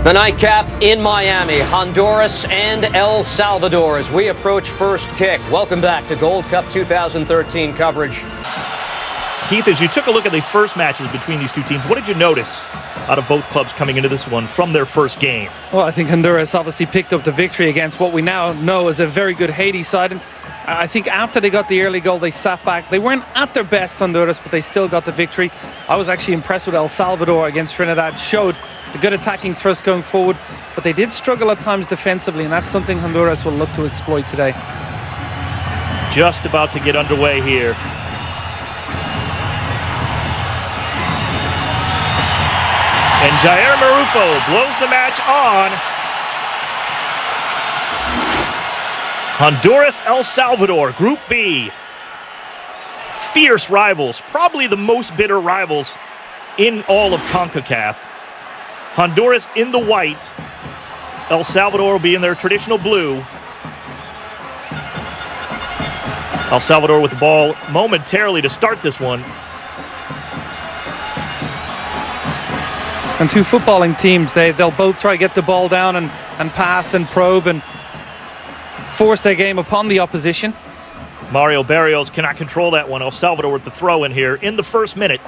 The nightcap in Miami, Honduras and El Salvador as we approach first kick. Welcome back to Gold Cup 2013 coverage. Keith, as you took a look at the first matches between these two teams, what did you notice out of both clubs coming into this one from their first game? Well, I think Honduras obviously picked up the victory against what we now know is a very good Haiti side. And I think after they got the early goal, they sat back. They weren't at their best, Honduras, but they still got the victory. I was actually impressed with El Salvador against Trinidad. Showed a good attacking thrust going forward, but they did struggle at times defensively, and that's something Honduras will look to exploit today. Just about to get underway here. And Jair Marufo blows the match on. Honduras, El Salvador, Group B. Fierce rivals, probably the most bitter rivals in all of CONCACAF. Honduras in the white. El Salvador will be in their traditional blue. El Salvador with the ball momentarily to start this one. And two footballing teams, they'll both try to get the ball down and pass and probe and force their game upon the opposition. Mario Barrios cannot control that one. El Salvador with the throw in here in the first minute.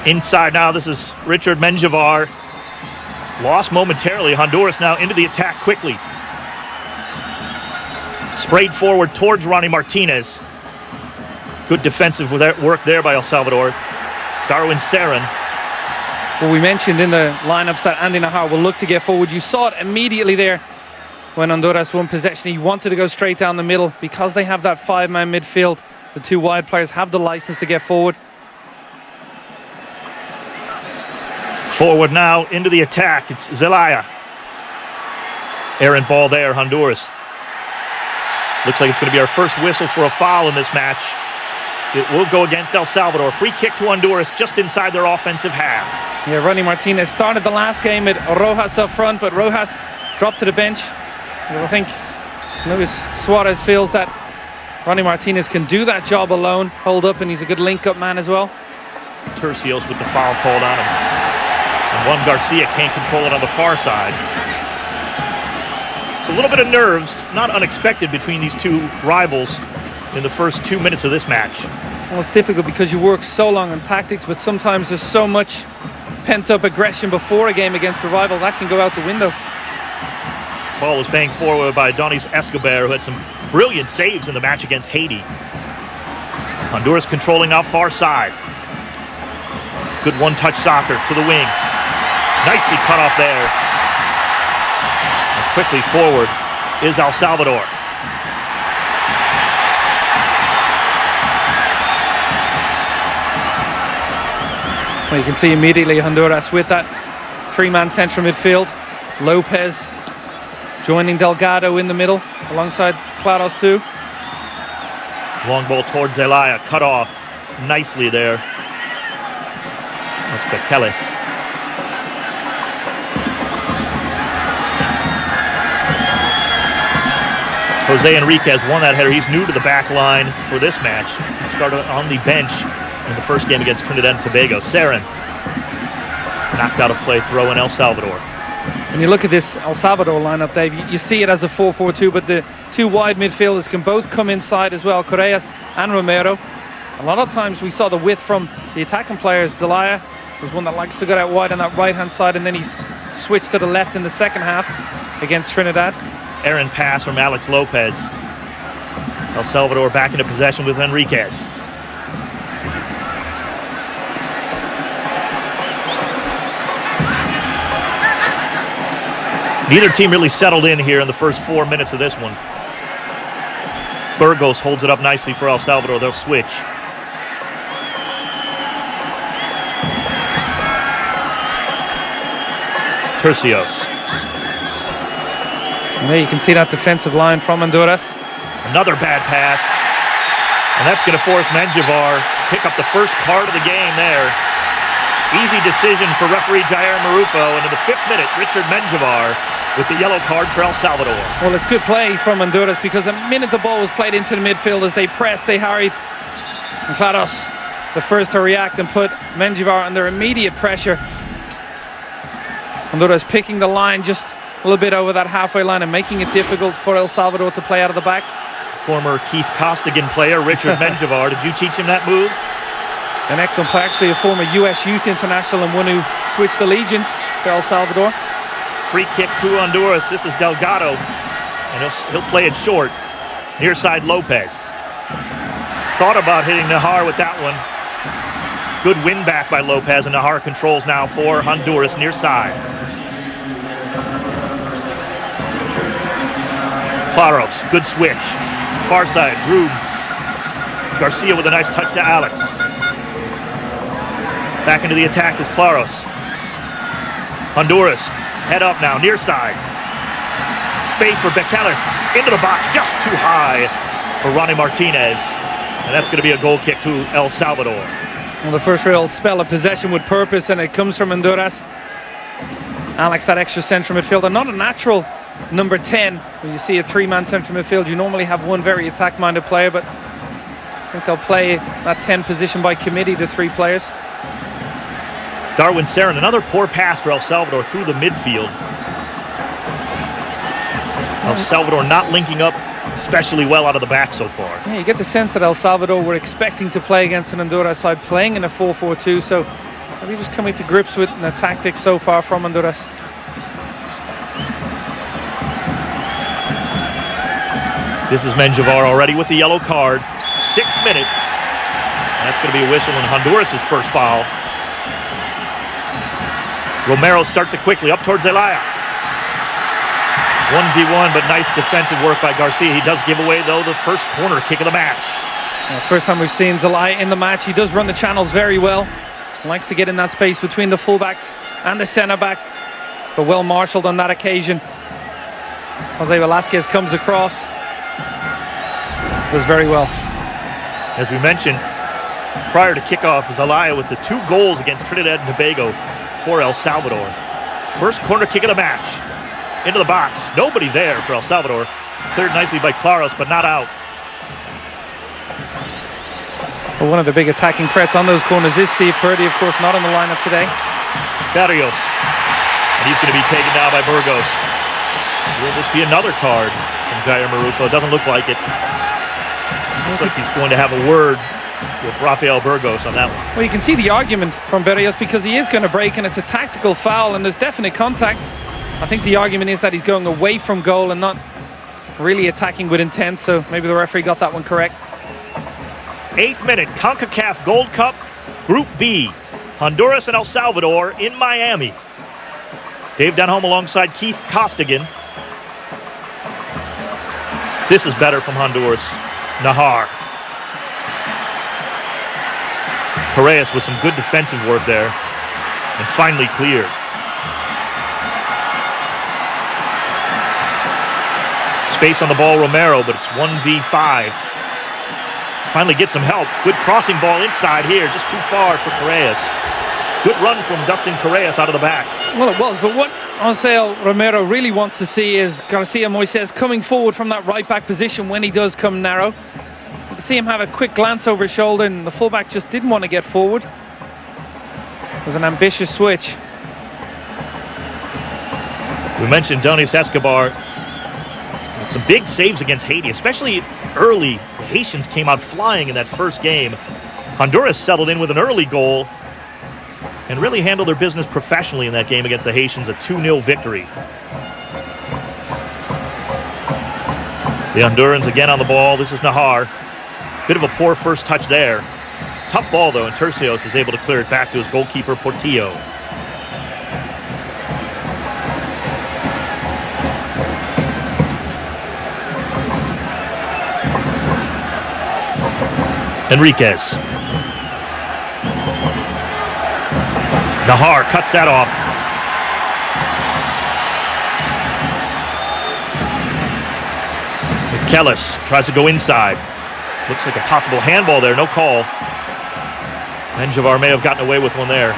Inside now, this is Richard Menjivar. Lost momentarily. Honduras now into the attack quickly. Sprayed forward towards Ronnie Martinez. Good defensive work there by El Salvador. Darwin Saren. Well, we mentioned in the lineups that Andy Najar will look to get forward. You saw it immediately there when Honduras won possession. He wanted to go straight down the middle because they have that five-man midfield. The two wide players have the license to get forward. Forward now into the attack. It's Zelaya. Errant ball there, Honduras. Looks like it's going to be our first whistle for a foul in this match. It will go against El Salvador. Free kick to Honduras just inside their offensive half. Yeah, Ronnie Martinez started the last game with Rojas up front, but Rojas dropped to the bench. I think Luis Suarez feels that Ronnie Martinez can do that job alone, hold up, and he's a good link-up man as well. Tercios with the foul called on him. And Juan Garcia can't control it on the far side. It's a little bit of nerves, not unexpected, between these two rivals in the first 2 minutes of this match. Well, it's difficult because you work so long on tactics, but sometimes there's so much pent-up aggression before a game against a rival that can go out the window. Ball was banged forward by Donis Escobar, who had some brilliant saves in the match against Haiti. Honduras controlling out far side. Good one-touch soccer to the wing. Nicely cut off there. And quickly forward is El Salvador. Well, you can see immediately Honduras with that three-man central midfield. Lopez joining Delgado in the middle alongside Claros too. Long ball towards Zelaya, cut off nicely there. That's Bekeles. Jose Enriquez won that header. He's new to the back line for this match. He started on the bench in the first game against Trinidad and Tobago. Saren knocked out of play, throw in El Salvador. When you look at this El Salvador lineup, Dave, you see it as a 4-4-2, but the two wide midfielders can both come inside as well, Correas and Romero. A lot of times we saw the width from the attacking players. Zelaya was one that likes to get out wide on that right-hand side, and then he switched to the left in the second half against Trinidad. Errant pass from Alex Lopez. El Salvador back into possession with Enriquez. Neither team really settled in here in the first 4 minutes of this one. Burgos holds it up nicely for El Salvador. They'll switch. Tercios. And there you can see that defensive line from Honduras. Another bad pass. And that's going to force Menjivar to pick up the first card of the game there. Easy decision for referee Jair Marufo. And in the 5th minute, Richard Menjivar with the yellow card for El Salvador. Well, it's good play from Honduras because the minute the ball was played into the midfield, as they pressed, they harried. And Claros, the first to react and put Menjivar under immediate pressure. Honduras picking the line just a little bit over that halfway line and making it difficult for El Salvador to play out of the back. Former Keith Costigan player, Richard Menjivar. Did you teach him that move? An excellent player, actually a former US Youth International and one who switched allegiance to El Salvador. Free kick to Honduras. This is Delgado, and he'll play it short. Near side Lopez. Thought about hitting Nahar with that one. Good win back by Lopez, and Nahar controls now for Honduras near side. Claros, good switch. Far side, Rube. Garcia with a nice touch to Alex. Back into the attack is Claros. Honduras, head up now, near side. Space for Bekeles, into the box, just too high for Ronnie Martinez. And that's going to be a goal kick to El Salvador. Well, the first real spell of possession with purpose, and it comes from Honduras. Alex, that extra central midfielder, not a natural number 10. When you see a three-man central midfield, you normally have one very attack-minded player, but I think they'll play that 10 position by committee, the three players. Darwin Sarin, another poor pass for El Salvador through the midfield. El Salvador not linking up especially well out of the back so far. Yeah, you get the sense that El Salvador were expecting to play against an Honduras side playing in a 4-4-2, so maybe just coming to grips with the tactics so far from Honduras. This is Menjivar already with the yellow card. 6th minute. And that's going to be a whistle in Honduras' first foul. Romero starts it quickly up towards Zelaya. 1v1, but nice defensive work by Garcia. He does give away, though, the first corner kick of the match. First time we've seen Zelaya in the match. He does run the channels very well. Likes to get in that space between the fullback and the centre back, but well marshalled on that occasion. Jose Velasquez comes across. Does very well. As we mentioned, prior to kickoff, Zelaya with the 2 goals against Trinidad and Tobago for El Salvador. First corner kick of the match. Into the box. Nobody there for El Salvador. Cleared nicely by Claros, but not out. Well, one of the big attacking threats on those corners is Steve Purdy, of course, not on the lineup today. Barrios. And he's going to be taken down by Burgos. Will this be another card from Jair Marufo? It doesn't look like it. Looks like he's going to have a word with Rafael Burgos on that one. Well, you can see the argument from Barrios because he is going to break, and it's a tactical foul, and there's definite contact. I think the argument is that he's going away from goal and not really attacking with intent, so maybe the referee got that one correct. 8th minute, CONCACAF Gold Cup, Group B. Honduras and El Salvador in Miami. Dave Denholm alongside Keith Costigan. This is better from Honduras. Nahar. Correas with some good defensive work there. And finally cleared. Space on the ball, Romero, but it's 1v5. Finally gets some help. Good crossing ball inside here, just too far for Correas. Good run from Dustin Correas out of the back. Well, it was, but what Ansel Romero really wants to see is Garcia Moises coming forward from that right back position when he does come narrow. You can see him have a quick glance over his shoulder, and the fullback just didn't want to get forward. It was an ambitious switch. We mentioned Donis Escobar. Some big saves against Haiti, especially early. The Haitians came out flying in that first game. Honduras settled in with an early goal and really handled their business professionally in that game against the Haitians, a 2-0 victory. The Hondurans again on the ball. This is Nahar. Bit of a poor first touch there. Tough ball, though, and Tercios is able to clear it back to his goalkeeper, Portillo. Enriquez. Nahar cuts that off. Kellis tries to go inside. Looks like a possible handball there, no call. Menjivar may have gotten away with one there.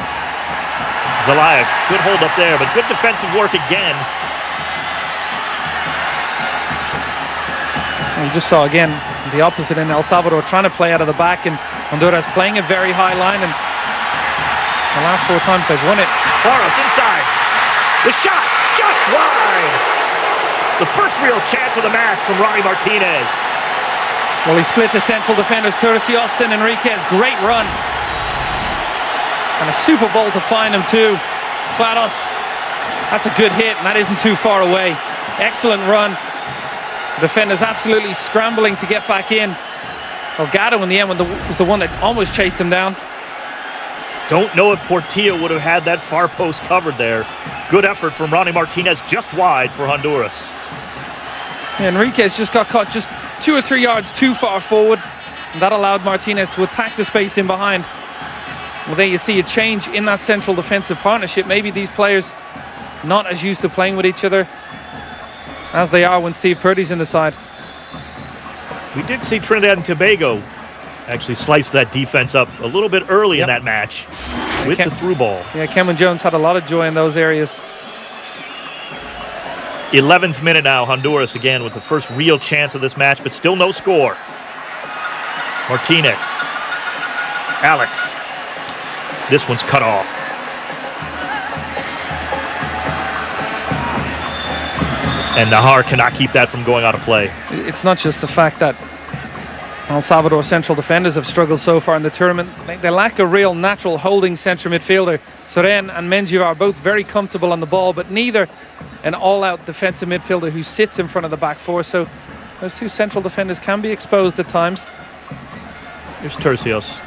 Zelaya, good hold up there, but good defensive work again. We just saw again the opposite in El Salvador trying to play out of the back, and Honduras playing a very high line, and the last 4 times they've won it. Claros inside. The shot, just wide. The first real chance of the match from Ronnie Martinez. Well, he split the central defenders, Turcios and Enriquez. Great run. And a super ball to find him too. Claros, that's a good hit, and that isn't too far away. Excellent run. The defender's absolutely scrambling to get back in. Delgado in the end was the one that almost chased him down. Don't know if Portillo would have had that far post covered there. Good effort from Ronnie Martinez, just wide for Honduras. Yeah, Enriquez just got caught just 2 or 3 yards too far forward, and that allowed Martinez to attack the space in behind. Well, there you see a change in that central defensive partnership. Maybe these players not as used to playing with each other as they are when Steve Purdy's in the side. We did see Trinidad and Tobago actually slice that defense up a little bit early in that match with the through ball. Yeah, Cameron Jones had a lot of joy in those areas. 11th minute now, Honduras again with the first real chance of this match, but still no score. Martinez. Alex. This one's cut off. And Nahar cannot keep that from going out of play. It's not just the fact that El Salvador central defenders have struggled so far in the tournament. They lack a real natural holding centre midfielder. Soren and Menjivar are both very comfortable on the ball, but neither an all-out defensive midfielder who sits in front of the back four. So those two central defenders can be exposed at times. Here's Turcios.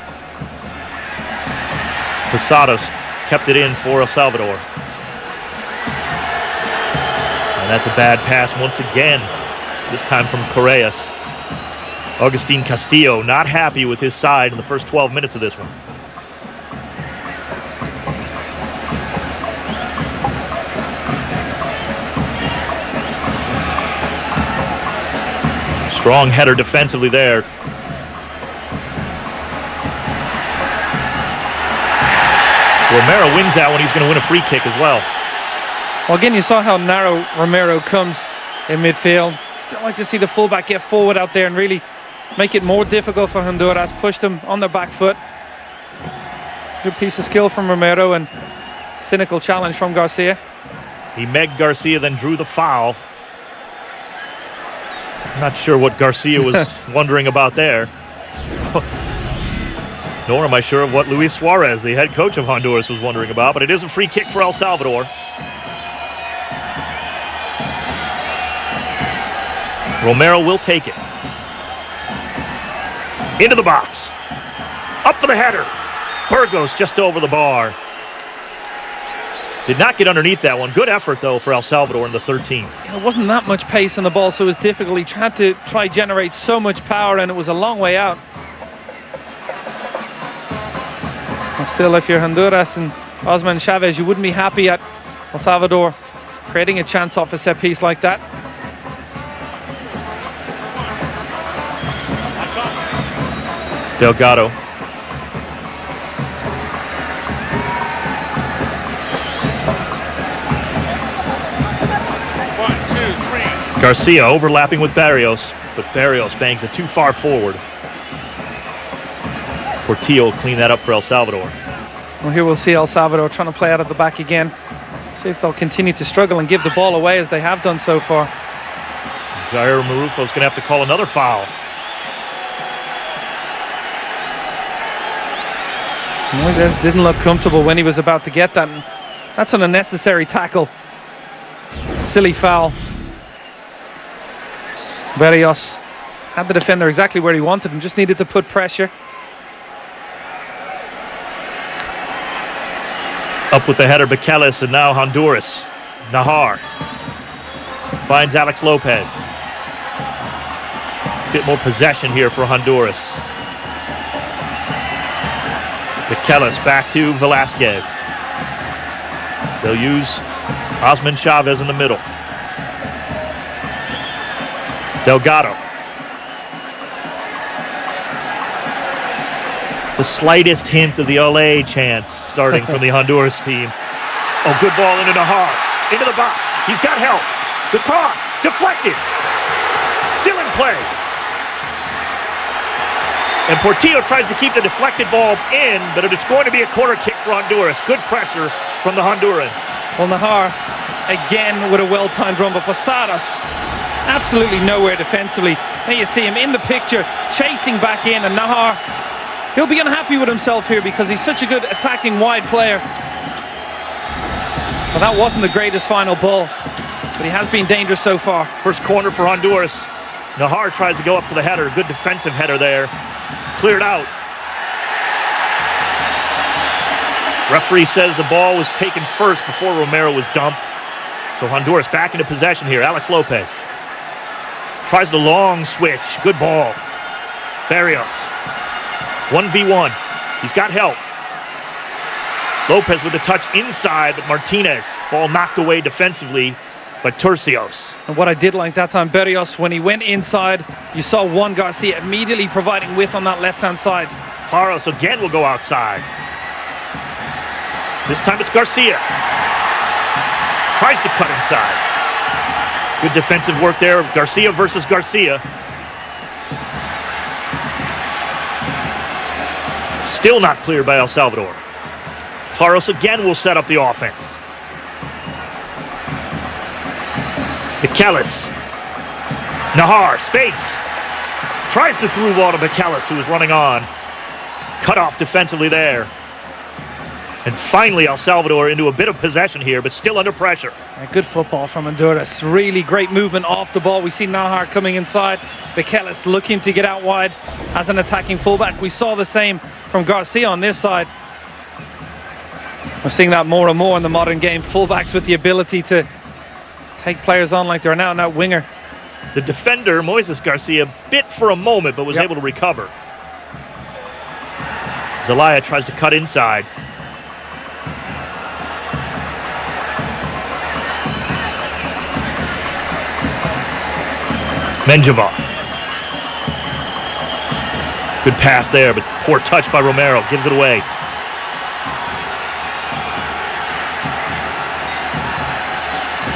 Posados kept it in for El Salvador. And that's a bad pass once again, this time from Correas. Agustin Castillo not happy with his side in the first 12 minutes of this one. Strong header defensively there. Romero wins that one. He's going to win a free kick as well. Well, again, you saw how narrow Romero comes in midfield. Still like to see the fullback get forward out there and really make it more difficult for Honduras. Push them on their back foot. Good piece of skill from Romero and cynical challenge from Garcia. He megged Garcia, then drew the foul. Not sure what Garcia was wondering about there. Nor am I sure of what Luis Suarez, the head coach of Honduras, was wondering about, but it is a free kick for El Salvador. Romero will take it. Into the box. Up for the header. Burgos just over the bar. Did not get underneath that one. Good effort, though, for El Salvador in the 13th. There wasn't that much pace on the ball, so it was difficult. He tried to generate so much power, and it was a long way out. And still, if you're Honduras and Osman Chavez, you wouldn't be happy at El Salvador creating a chance off a set piece like that. Delgado. Garcia overlapping with Barrios, but Barrios bangs it too far forward. Portillo will clean that up for El Salvador. Well, here we'll see El Salvador trying to play out of the back again. See if they'll continue to struggle and give the ball away as they have done so far. Jair Marufo's going to have to call another foul. Moises didn't look comfortable when he was about to get that. That's an unnecessary tackle. Silly foul. Barrios had the defender exactly where he wanted him, just needed to put pressure. Up with the header, Bekeles, and now Honduras. Nahar finds Alex Lopez. Bit more possession here for Honduras. Bekeles back to Velasquez. They'll use Osman Chavez in the middle. Delgado. The slightest hint of the LA chance starting from the Honduras team. Oh, good ball into Nahar. Into the box. He's got help. The cross. Deflected. Still in play. And Portillo tries to keep the deflected ball in, but it's going to be a corner kick for Honduras. Good pressure from the Hondurans. Well, Nahar again with a well-timed run, but Posadas absolutely nowhere defensively. There you see him in the picture, chasing back in, and Nahar, he'll be unhappy with himself here because he's such a good attacking wide player. Well, that wasn't the greatest final ball, but he has been dangerous so far. First corner for Honduras. Nahar tries to go up for the header. Good defensive header there. Cleared out. Referee says the ball was taken first before Romero was dumped. So Honduras back into possession here. Alex Lopez tries the long switch. Good ball. Barrios. 1v1. He's got help. Lopez with the touch inside, but Martinez. Ball knocked away defensively by Turcios. And what I did like that time, Barrios, when he went inside, you saw Juan Garcia immediately providing width on that left-hand side. Claros again will go outside. This time it's Garcia. Tries to cut inside. Good defensive work there. Garcia versus Garcia. Still not cleared by El Salvador. Claros again will set up the offense. Michaelis. Nahar, space. Tries the through ball to Michaelis, who is running on. Cut off defensively there. And finally, El Salvador into a bit of possession here, but still under pressure. Good football from Honduras. Really great movement off the ball. We see Nahar coming inside. Michaelis looking to get out wide as an attacking fullback. We saw the same from Garcia on this side. We're seeing that more and more in the modern game. Fullbacks with the ability to take players on like they're an out-and-out winger. The defender, Moises Garcia, bit for a moment, but was able to recover. Zelaya tries to cut inside. Menjivar. Good pass there, but poor touch by Romero. Gives it away.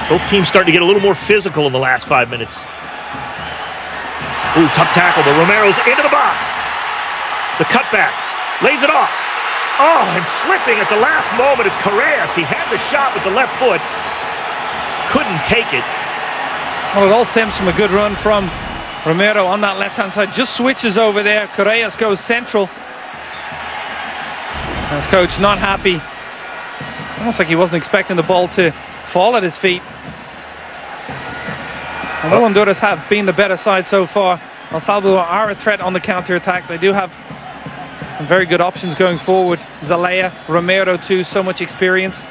Both teams starting to get a little more physical in the last 5 minutes. Ooh, tough tackle, but Romero's into the box. The cutback. Lays it off. Oh, and slipping at the last moment is Correas. He had the shot with the left foot. Couldn't take it. Well, it all stems from a good run from Romero on that left-hand side. Just switches over there. Correas goes central. His coach not happy. Almost like he wasn't expecting the ball to fall at his feet. Although Honduras have been the better side so far, El Salvador are a threat on the counter-attack. They do have some very good options going forward. Zelaya, Romero too, so much experience.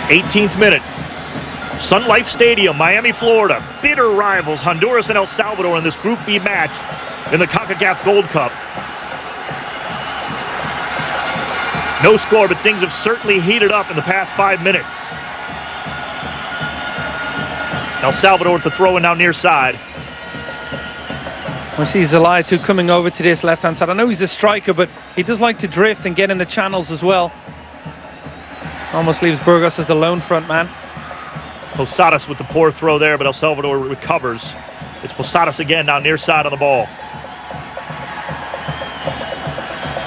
18th minute. Sunlife Stadium, Miami, Florida. Bitter rivals, Honduras and El Salvador in this Group B match in the CONCACAF Gold Cup. No score, but things have certainly heated up in the past 5 minutes. El Salvador with the throw-in now near side. We see Zelaya too coming over to this left-hand side. I know he's a striker, but he does like to drift and get in the channels as well. Almost leaves Burgos as the lone front man. Posadas with the poor throw there, but El Salvador recovers. It's Posadas again now near side on the ball.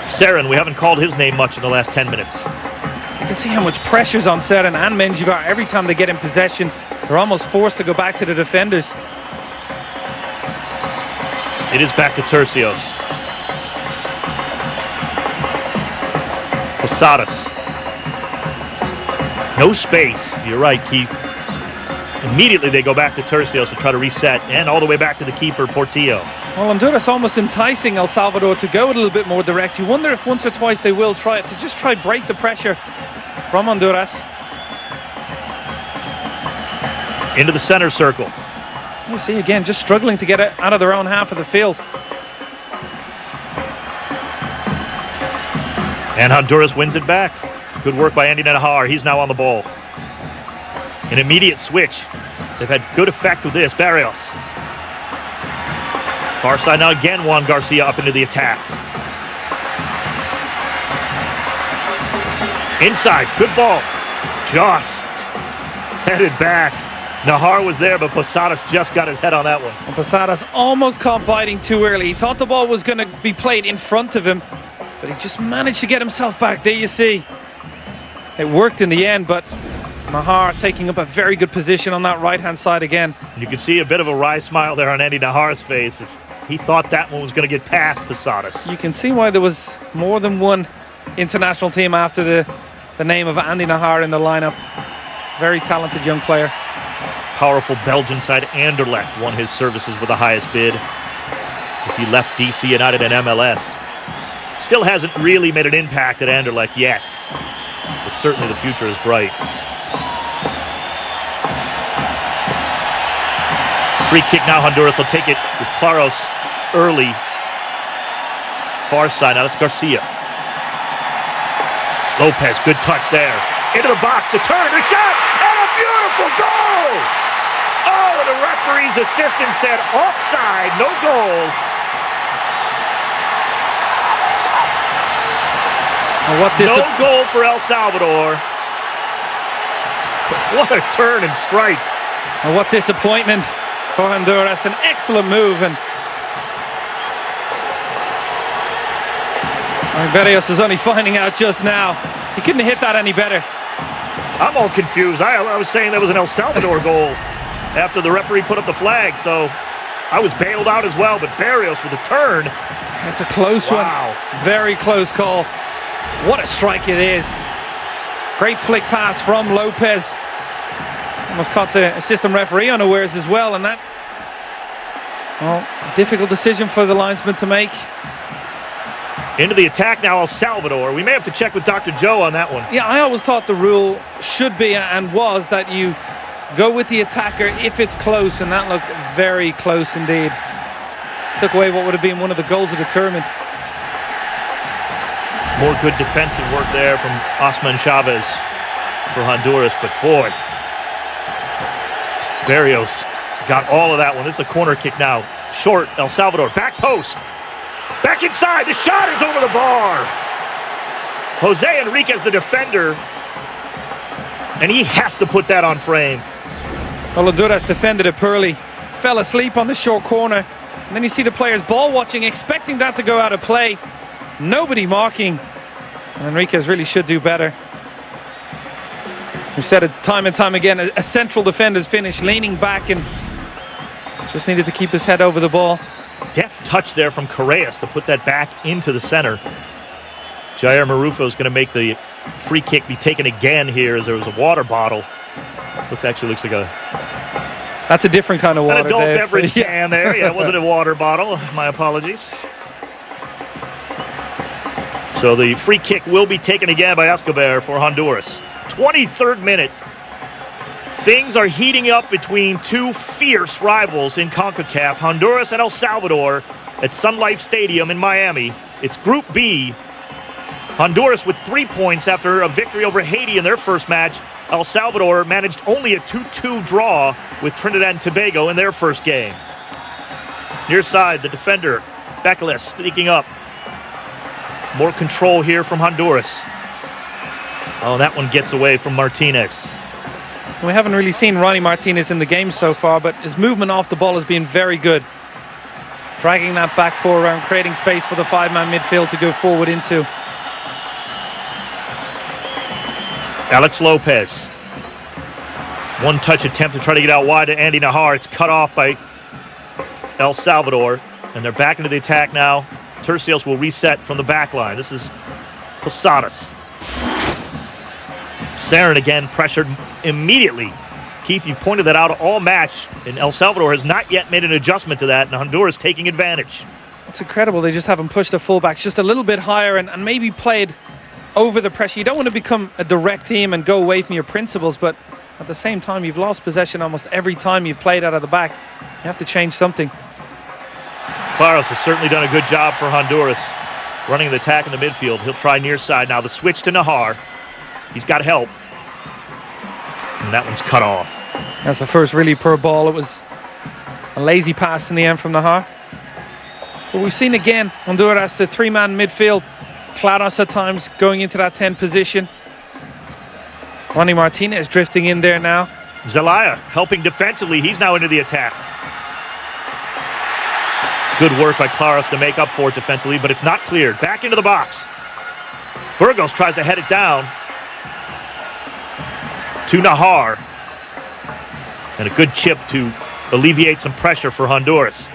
Seren, we haven't called his name much in the last 10 minutes. You can see how much pressure's on Seren and Menjivar. Every time they get in possession, they're almost forced to go back to the defenders. It is back to Turcios. Posadas. No space. You're right, Keith. Immediately they go back to Turcios to try to reset, and all the way back to the keeper, Portillo. Well, Honduras almost enticing El Salvador to go a little bit more direct. You wonder if once or twice they will try it, to just try break the pressure from Honduras. Into the center circle. You see again, just struggling to get it out of their own half of the field. And Honduras wins it back. Good work by Andy Nahar. He's now on the ball. An immediate switch. They've had good effect with this. Barrios. Far side now again. Juan Garcia up into the attack. Inside. Good ball. Just headed back. Nahar was there, but Posadas just got his head on that one. And Posadas almost caught biting too early. He thought the ball was going to be played in front of him, but he just managed to get himself back. There you see. It worked in the end, but Nahar taking up a very good position on that right-hand side again. You can see a bit of a wry smile there on Andy Nahar's face as he thought that one was going to get past Posadas. You can see why there was more than one international team after the name of Andy Nahar in the lineup. Very talented young player. Powerful Belgian side Anderlecht won his services with the highest bid as he left DC United and MLS. Still hasn't really made an impact at Anderlecht yet, but certainly the future is bright. Free kick now, Honduras will take it with Claros early. Far side, now it's Garcia. Lopez, good touch there. Into the box, the turn, the shot, and a beautiful goal! Oh, and the referee's assistant said offside, no goal. No goal for El Salvador. What a turn and strike. And what disappointment for Honduras. An excellent move. And Berrios is only finding out just now. He couldn't have hit that any better. I'm all confused. I was saying that was an El Salvador goal after the referee put up the flag, so I was bailed out as well, but Berrios with a turn. That's a close one. Very close call. What a strike it is. Great flick pass from Lopez. Almost caught the assistant referee unawares as well, and that, well, a difficult decision for the linesman to make. Into the attack now, El Salvador. We may have to check with Dr. Joe on that one. Yeah, I always thought the rule should be and was that you go with the attacker if it's close, and that looked very close indeed. Took away what would have been one of the goals of the tournament. More good defensive work there from Osman Chavez for Honduras, but boy, Berrios got all of that one. This is a corner kick now. Short, El Salvador, back post. Back inside, the shot is over the bar. Jose Enriquez, the defender, and he has to put that on frame. Well, Honduras defended it poorly. Fell asleep on the short corner. And then you see the players ball watching, expecting that to go out of play. Nobody marking. And Enriquez really should do better. We've said it time and time again, a central defender's finish, leaning back and just needed to keep his head over the ball. Deft touch there from Correas to put that back into the center. Jair Marufo is going to make the free kick be taken again here as there was a water bottle. Actually looks like a... That's a different kind of water. An adult beverage can there. Yeah, it wasn't a water bottle. My apologies. So the free kick will be taken again by Escobar for Honduras. 23rd minute. Things are heating up between two fierce rivals in CONCACAF, Honduras and El Salvador, at Sunlife Stadium in Miami. It's Group B. Honduras with 3 points after a victory over Haiti in their first match. El Salvador managed only a 2-2 draw with Trinidad and Tobago in their first game. Near side, the defender, Bekeles, sneaking up. More control here from Honduras. Oh, that one gets away from Martinez. We haven't really seen Ronnie Martinez in the game so far, but his movement off the ball has been very good. Dragging that back four around, creating space for the five-man midfield to go forward into. Alex Lopez. One-touch attempt to try to get out wide to Andy Nahar. It's cut off by El Salvador, and they're back into the attack now. Tercios will reset from the back line. This is Posadas. Sarin again pressured immediately. Keith, you've pointed that out all match, and El Salvador has not yet made an adjustment to that, and Honduras taking advantage. It's incredible. They just haven't pushed the fullbacks just a little bit higher and maybe played over the pressure. You don't want to become a direct team and go away from your principles, but at the same time, you've lost possession almost every time you've played out of the back. You have to change something. Claros has certainly done a good job for Honduras, running the attack in the midfield. He'll try near side now. The switch to Nahar. He's got help. And that one's cut off. That's the first really poor ball. It was a lazy pass in the end from Nahar. But we've seen again, Honduras, the three-man midfield. Claros at times going into that 10 position. Ronnie Martinez drifting in there now. Zelaya helping defensively. He's now into the attack. Good work by Claros to make up for it defensively, but it's not cleared. Back into the box. Burgos tries to head it down. to Nahar. And a good chip to alleviate some pressure for Honduras.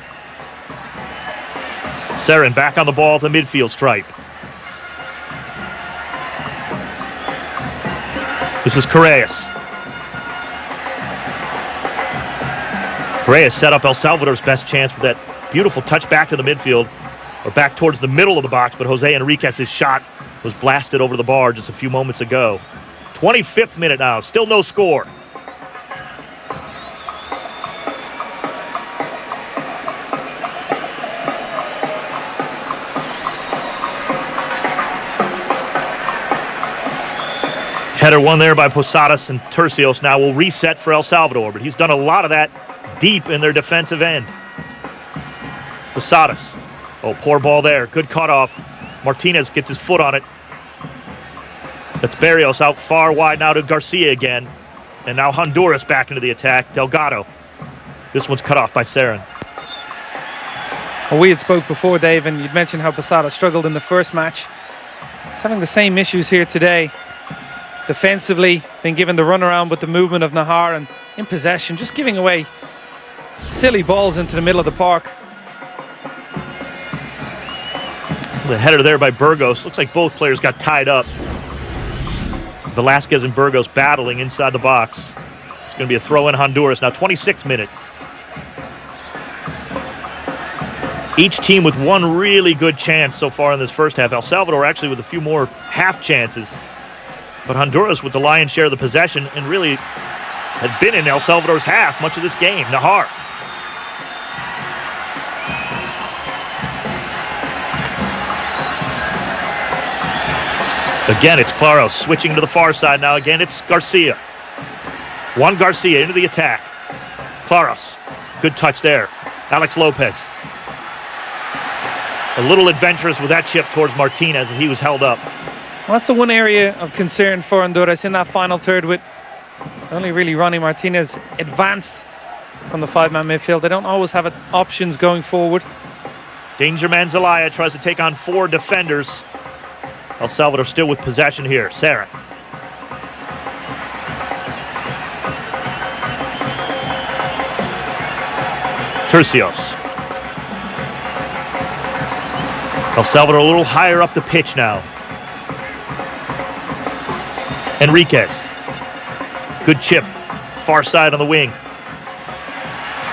Seren back on the ball at the midfield stripe. This is Correas. Correas set up El Salvador's best chance with that beautiful touch back to the midfield, or back towards the middle of the box, but Jose Enriquez's shot was blasted over the bar just a few moments ago. 25th minute now, still no score. Header won there by Posadas, and Tercios now will reset for El Salvador, but he's done a lot of that deep in their defensive end. Posadas. Oh, poor ball there. Good cutoff. Martinez gets his foot on it. That's Barrios out far wide now to Garcia again. And now Honduras back into the attack. Delgado. This one's cut off by Seren. Well, we had spoke before, Dave, and you'd mentioned how Posada struggled in the first match. He's having the same issues here today. Defensively, been given the runaround with the movement of Nahar, and in possession, just giving away silly balls into the middle of the park. The header there by Burgos. Looks like both players got tied up. Velasquez and Burgos battling inside the box. It's going to be a throw in Honduras. Now 26th minute. Each team with one really good chance so far in this first half. El Salvador actually with a few more half chances. But Honduras with the lion's share of the possession and really had been in El Salvador's half much of this game. Nahar. Again, it's Claros switching to the far side now. Again, it's Garcia. Juan Garcia into the attack. Claros. Good touch there. Alex Lopez. A little adventurous with that chip towards Martinez, and he was held up. Well, that's the one area of concern for Honduras in that final third, with only really Ronnie Martinez advanced from the five-man midfield. They don't always have options going forward. Danger man Zelaya tries to take on four defenders. El Salvador still with possession here. Seren. Tercios. El Salvador a little higher up the pitch now. Enriquez. Good chip. Far side on the wing.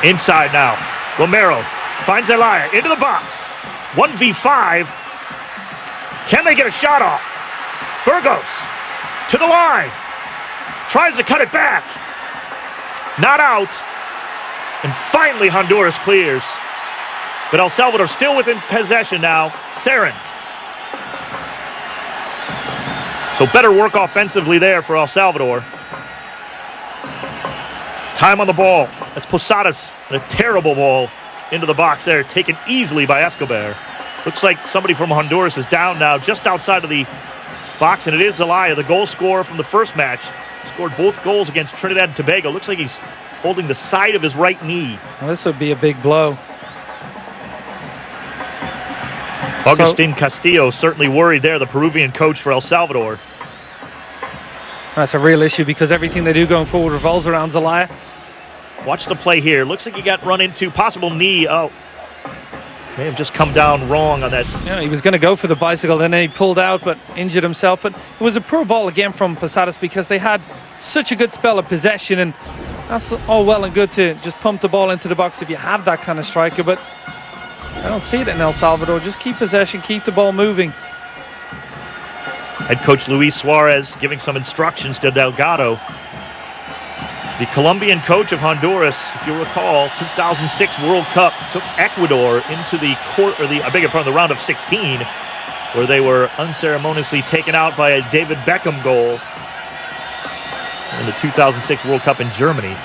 Inside now. Romero finds Zelaya into the box. 1v5. Can they get a shot off? Burgos to the line. Tries to cut it back. Not out. And finally Honduras clears. But El Salvador still within possession now. Seren. So better work offensively there for El Salvador. Time on the ball. That's Posadas. And a terrible ball into the box there. Taken easily by Escobar. Looks like somebody from Honduras is down now just outside of the box. And it is Zelaya, the goal scorer from the first match. Scored both goals against Trinidad and Tobago. Looks like he's holding the side of his right knee. Well, this would be a big blow. Agustin Castillo certainly worried there, the Peruvian coach for El Salvador. That's a real issue because everything they do going forward revolves around Zelaya. Watch the play here. Looks like he got run into. Possible knee. Oh, may have just come down wrong on that. Yeah, he was going to go for the bicycle, then he pulled out but injured himself. But it was a poor ball again from Posadas because they had such a good spell of possession, and that's all well and good to just pump the ball into the box if you have that kind of striker, but I don't see it in El Salvador. Just keep possession, keep the ball moving. Head coach Luis Suarez giving some instructions to Delgado. The Colombian coach of Honduras, if you recall, 2006 World Cup took Ecuador into the the round of 16, where they were unceremoniously taken out by a David Beckham goal in the 2006 World Cup in Germany.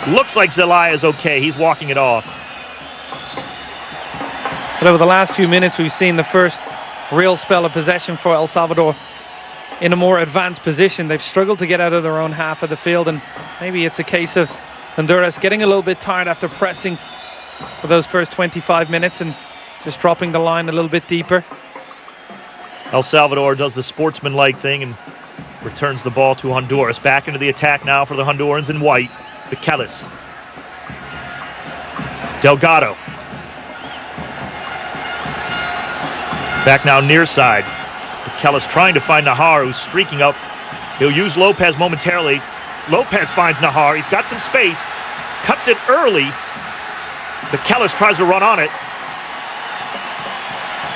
Looks like Zelaya is okay. He's walking it off. But over the last few minutes, we've seen the first real spell of possession for El Salvador in a more advanced position. They've struggled to get out of their own half of the field, and maybe it's a case of Honduras getting a little bit tired after pressing for those first 25 minutes and just dropping the line a little bit deeper. El Salvador does the sportsman-like thing and returns the ball to Honduras. Back into the attack now for the Hondurans in white. Michelis. Delgado. Back now near side. Michelis trying to find Nahar, who's streaking up. He'll use Lopez momentarily. Lopez finds Nahar. He's got some space. Cuts it early. Michelis tries to run on it.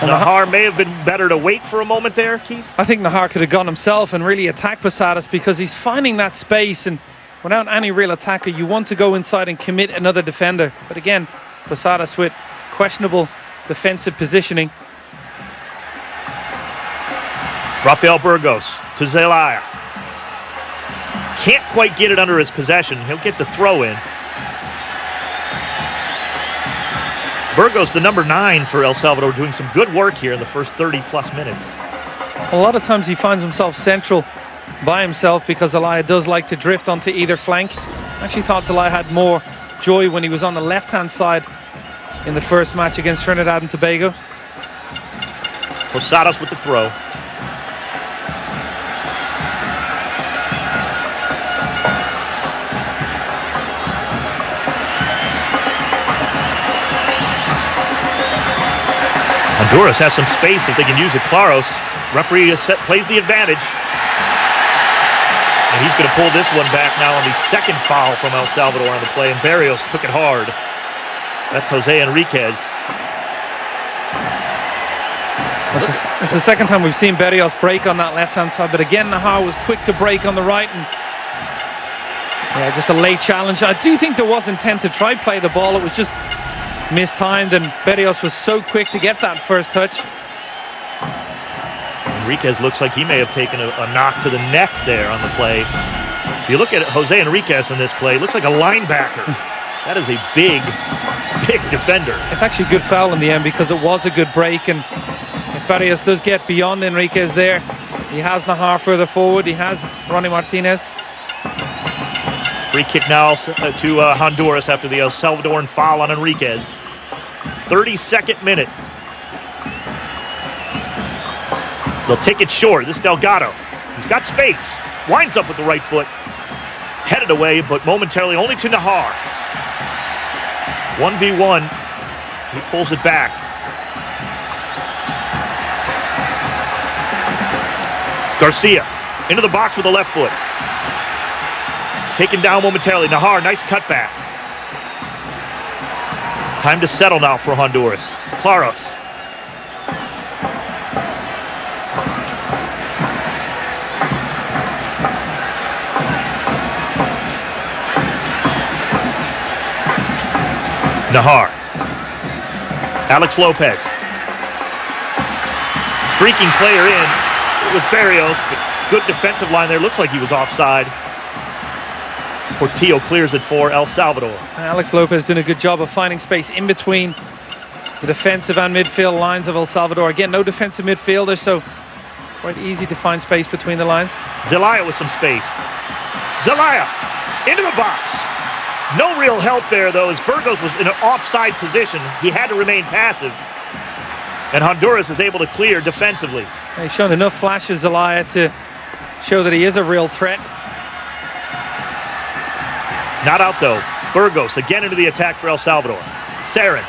Nahar may have been better to wait for a moment there, Keith. I think Nahar could have gone himself and really attacked Posadas, because he's finding that space, and without any real attacker, you want to go inside and commit another defender. But again, Posadas with questionable defensive positioning. Rafael Burgos to Zelaya. Can't quite get it under his possession. He'll get the throw in. Burgos, the number 9 for El Salvador, doing some good work here in the first 30-plus minutes. A lot of times he finds himself central by himself, because Zelaya does like to drift onto either flank. I actually thought Zelaya had more joy when he was on the left-hand side in the first match against Trinidad and Tobago. Posadas with the throw. Honduras has some space if they can use it. Claros, referee plays the advantage. And he's going to pull this one back now on the second foul from El Salvador on the play. And Barrios took it hard. That's Jose Enriquez. It's the second time we've seen Barrios break on that left-hand side. But again, Nahar was quick to break on the right. And yeah, just a late challenge. I do think there was intent to try play the ball. It was just mistimed, and Barrios was so quick to get that first touch. Enriquez looks like he may have taken a knock to the neck there on the play. If you look at Jose Enriquez in this play, it looks like a linebacker. That is a big, big defender. It's actually a good foul in the end, because it was a good break, and if Barrios does get beyond Enriquez there, he has Nahar further forward, he has Ronnie Martinez. Free kick now to Honduras after the El Salvadoran foul on Enriquez. 32nd minute. They'll take it short. This Delgado, he's got space. Winds up with the right foot. Headed away, but momentarily only to Nahar. 1v1. He pulls it back. Garcia into the box with the left foot. Taken down momentarily. Nahar, nice cutback. Time to settle now for Honduras. Claros. Nahar. Alex Lopez. Streaking player in. It was Barrios, but good defensive line there. Looks like he was offside. Portillo clears it for El Salvador. Alex Lopez doing a good job of finding space in between the defensive and midfield lines of El Salvador. Again, no defensive midfielder, so quite easy to find space between the lines. Zelaya with some space. Zelaya into the box. No real help there, though, as Burgos was in an offside position. He had to remain passive. And Honduras is able to clear defensively. He's shown enough flashes, Zelaya, to show that he is a real threat. Not out, though. Burgos again into the attack for El Salvador. Sarin.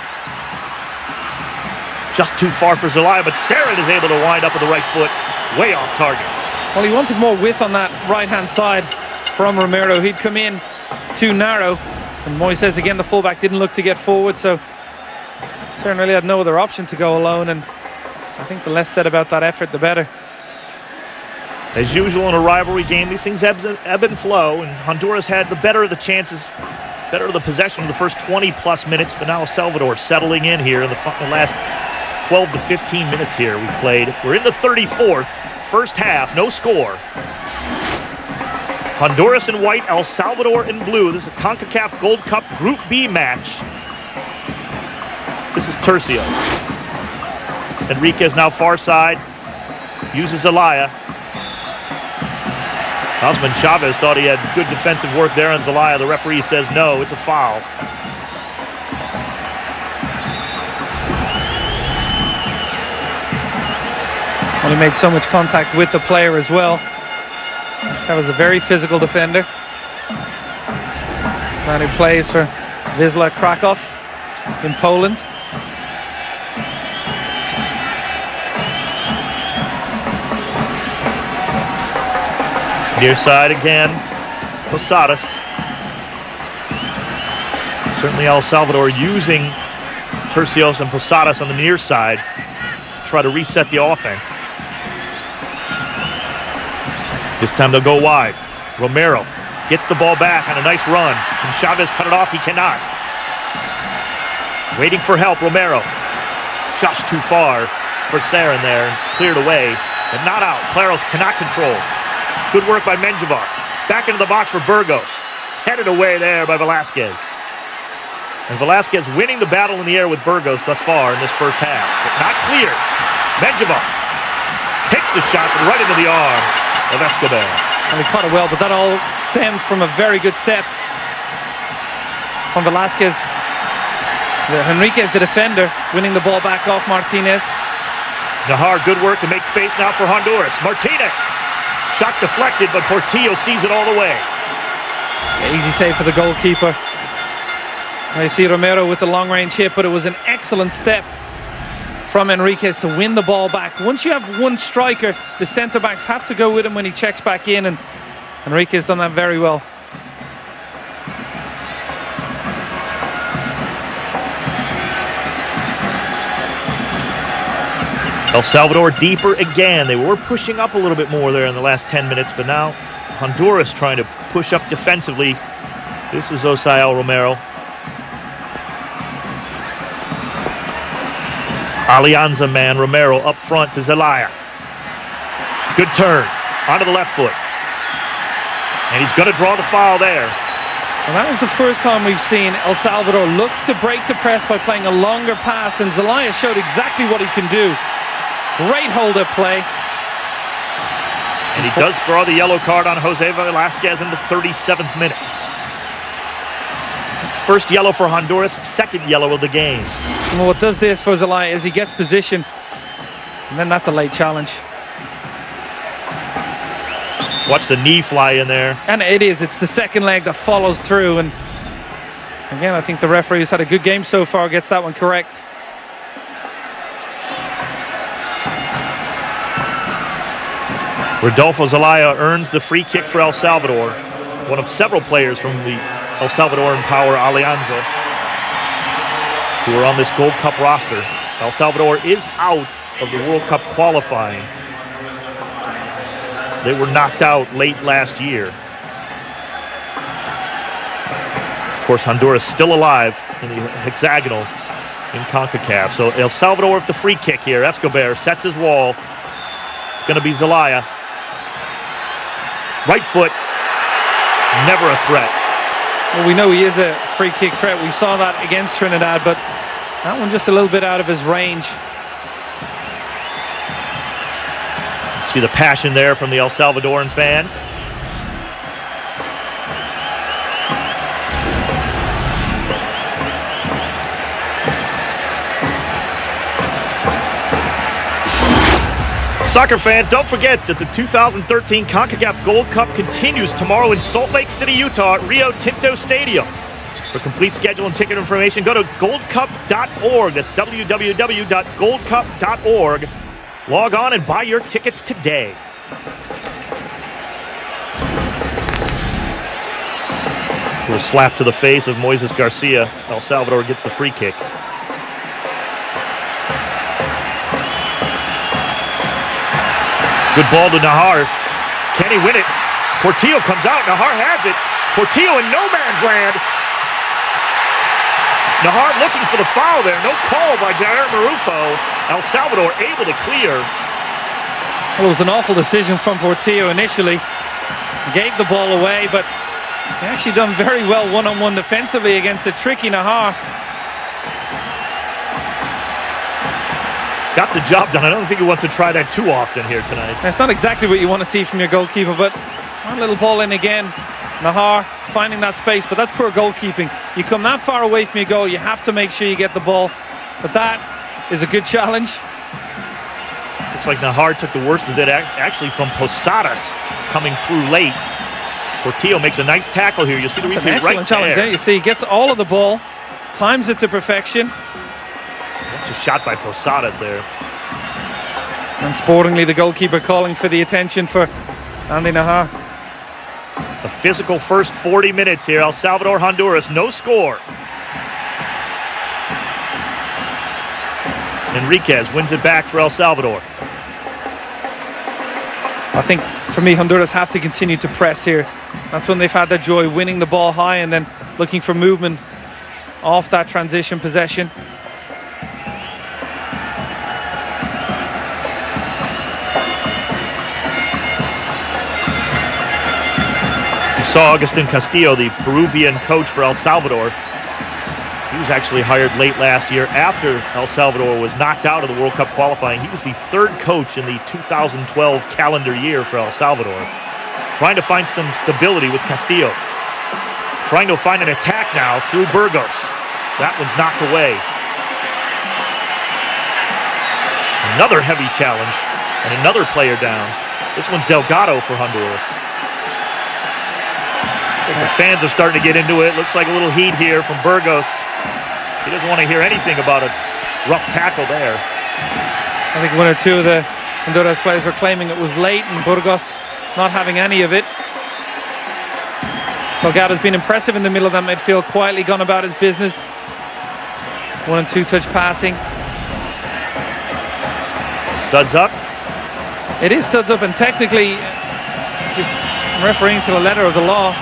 Just too far for Zelaya, but Sarin is able to wind up with the right foot. Way off target. Well, he wanted more width on that right-hand side from Romero. He'd come in too narrow. And Moises, again, the fullback, didn't look to get forward, so Sarin really had no other option to go alone. And I think the less said about that effort, the better. As usual in a rivalry game, these things ebb and flow, and Honduras had the better of the chances, better of the possession in the first 20-plus minutes, but now El Salvador settling in here in the last 12 to 15 minutes here we've played. We're in the 34th, first half, no score. Honduras in white, El Salvador in blue. This is a CONCACAF Gold Cup Group B match. This is Tercio. Enriquez now far side, uses Zelaya. Osman Chavez thought he had good defensive work there on Zelaya. The referee says no, it's a foul. Well, he made so much contact with the player as well. That was a very physical defender. Man who plays for Wisła Krakow in Poland. Near side again, Posadas. Certainly El Salvador using Tercios and Posadas on the near side to try to reset the offense. This time they'll go wide. Romero gets the ball back on a nice run. Can Chavez cut it off? He cannot. Waiting for help, Romero. Just too far for Sarin there. It's cleared away, but not out. Claros cannot control. Good work by Menjivar. Back into the box for Burgos. Headed away there by Velasquez. And Velasquez winning the battle in the air with Burgos thus far in this first half. But not clear. Menjivar takes the shot right into the arms of Escobar. And he caught it well, but that all stemmed from a very good step from Velasquez. Henriquez, the defender, winning the ball back off Martinez. Nahar, good work to make space now for Honduras. Martinez. Shot deflected, but Portillo sees it all the way. Easy save for the goalkeeper. I see Romero with the long-range hit, but it was an excellent step from Henriquez to win the ball back. Once you have one striker, the centre-backs have to go with him when he checks back in, and Henriquez done that very well. El Salvador deeper again. They were pushing up a little bit more there in the last 10 minutes, but now Honduras trying to push up defensively. This is Osael Romero. Alianza man Romero up front to Zelaya. Good turn onto the left foot. And he's going to draw the foul there. And that was the first time we've seen El Salvador look to break the press by playing a longer pass, and Zelaya showed exactly what he can do. Great hold-up play. And he does draw the yellow card on Jose Velasquez in the 37th minute. First yellow for Honduras, second yellow of the game. And what does this for Zelaya is he gets position, and then that's a late challenge. Watch the knee fly in there. And it's the second leg that follows through. And again, I think the referee has had a good game so far, gets that one correct. Rodolfo Zelaya earns the free kick for El Salvador. One of several players from the El Salvadoran Power Alianza who are on this Gold Cup roster. El Salvador is out of the World Cup qualifying. They were knocked out late last year. Of course, Honduras still alive in the hexagonal in CONCACAF. So El Salvador with the free kick here. Escobar sets his wall. It's going to be Zelaya. Right foot, never a threat. Well, we know he is a free kick threat. We saw that against Trinidad, but that one just a little bit out of his range. See the passion there from the El Salvadoran fans. Soccer fans, don't forget that the 2013 CONCACAF Gold Cup continues tomorrow in Salt Lake City, Utah at Rio Tinto Stadium. For complete schedule and ticket information, go to goldcup.org. That's www.goldcup.org. Log on and buy your tickets today. A little slap to the face of Moises Garcia. El Salvador gets the free kick. Good ball to Nahar. Can he win it? Portillo comes out. Nahar has it. Portillo in no man's land. Nahar looking for the foul there. No call by Jair Marufo. El Salvador able to clear. Well, it was an awful decision from Portillo initially. Gave the ball away, but he actually done very well one-on-one defensively against a tricky Nahar. Got the job done. I don't think he wants to try that too often here tonight. That's not exactly what you want to see from your goalkeeper, but one little ball in again. Nahar finding that space, but that's poor goalkeeping. You come that far away from your goal, you have to make sure you get the ball. But that is a good challenge. Looks like Najar took the worst of it actually from Posadas coming through late. Portillo makes a nice tackle here. You see the replay right there. Excellent challenge there. You see, he gets all of the ball, times it to perfection. That's a shot by Posadas there. And sportingly, the goalkeeper calling for the attention for Andy Najar. The physical first 40 minutes here. El Salvador, Honduras, no score. Enriquez wins it back for El Salvador. I think, for me, Honduras have to continue to press here. That's when they've had their joy, winning the ball high and then looking for movement off that transition possession. You saw Agustin Castillo, the Peruvian coach for El Salvador. He was actually hired late last year after El Salvador was knocked out of the World Cup qualifying. He was the third coach in the 2012 calendar year for El Salvador. Trying to find some stability with Castillo. Trying to find an attack now through Burgos. That one's knocked away. Another heavy challenge and another player down. This one's Delgado for Honduras. The fans are starting to get into it. Looks like a little heat here from Burgos. He doesn't want to hear anything about a rough tackle there. I think one or two of the Honduras players were claiming it was late and Burgos not having any of it. Delgado's been impressive in the middle of that midfield, quietly gone about his business. 1 and 2 touch passing. Studs up. It is studs up, and technically, if you're refereeing to the letter of the law,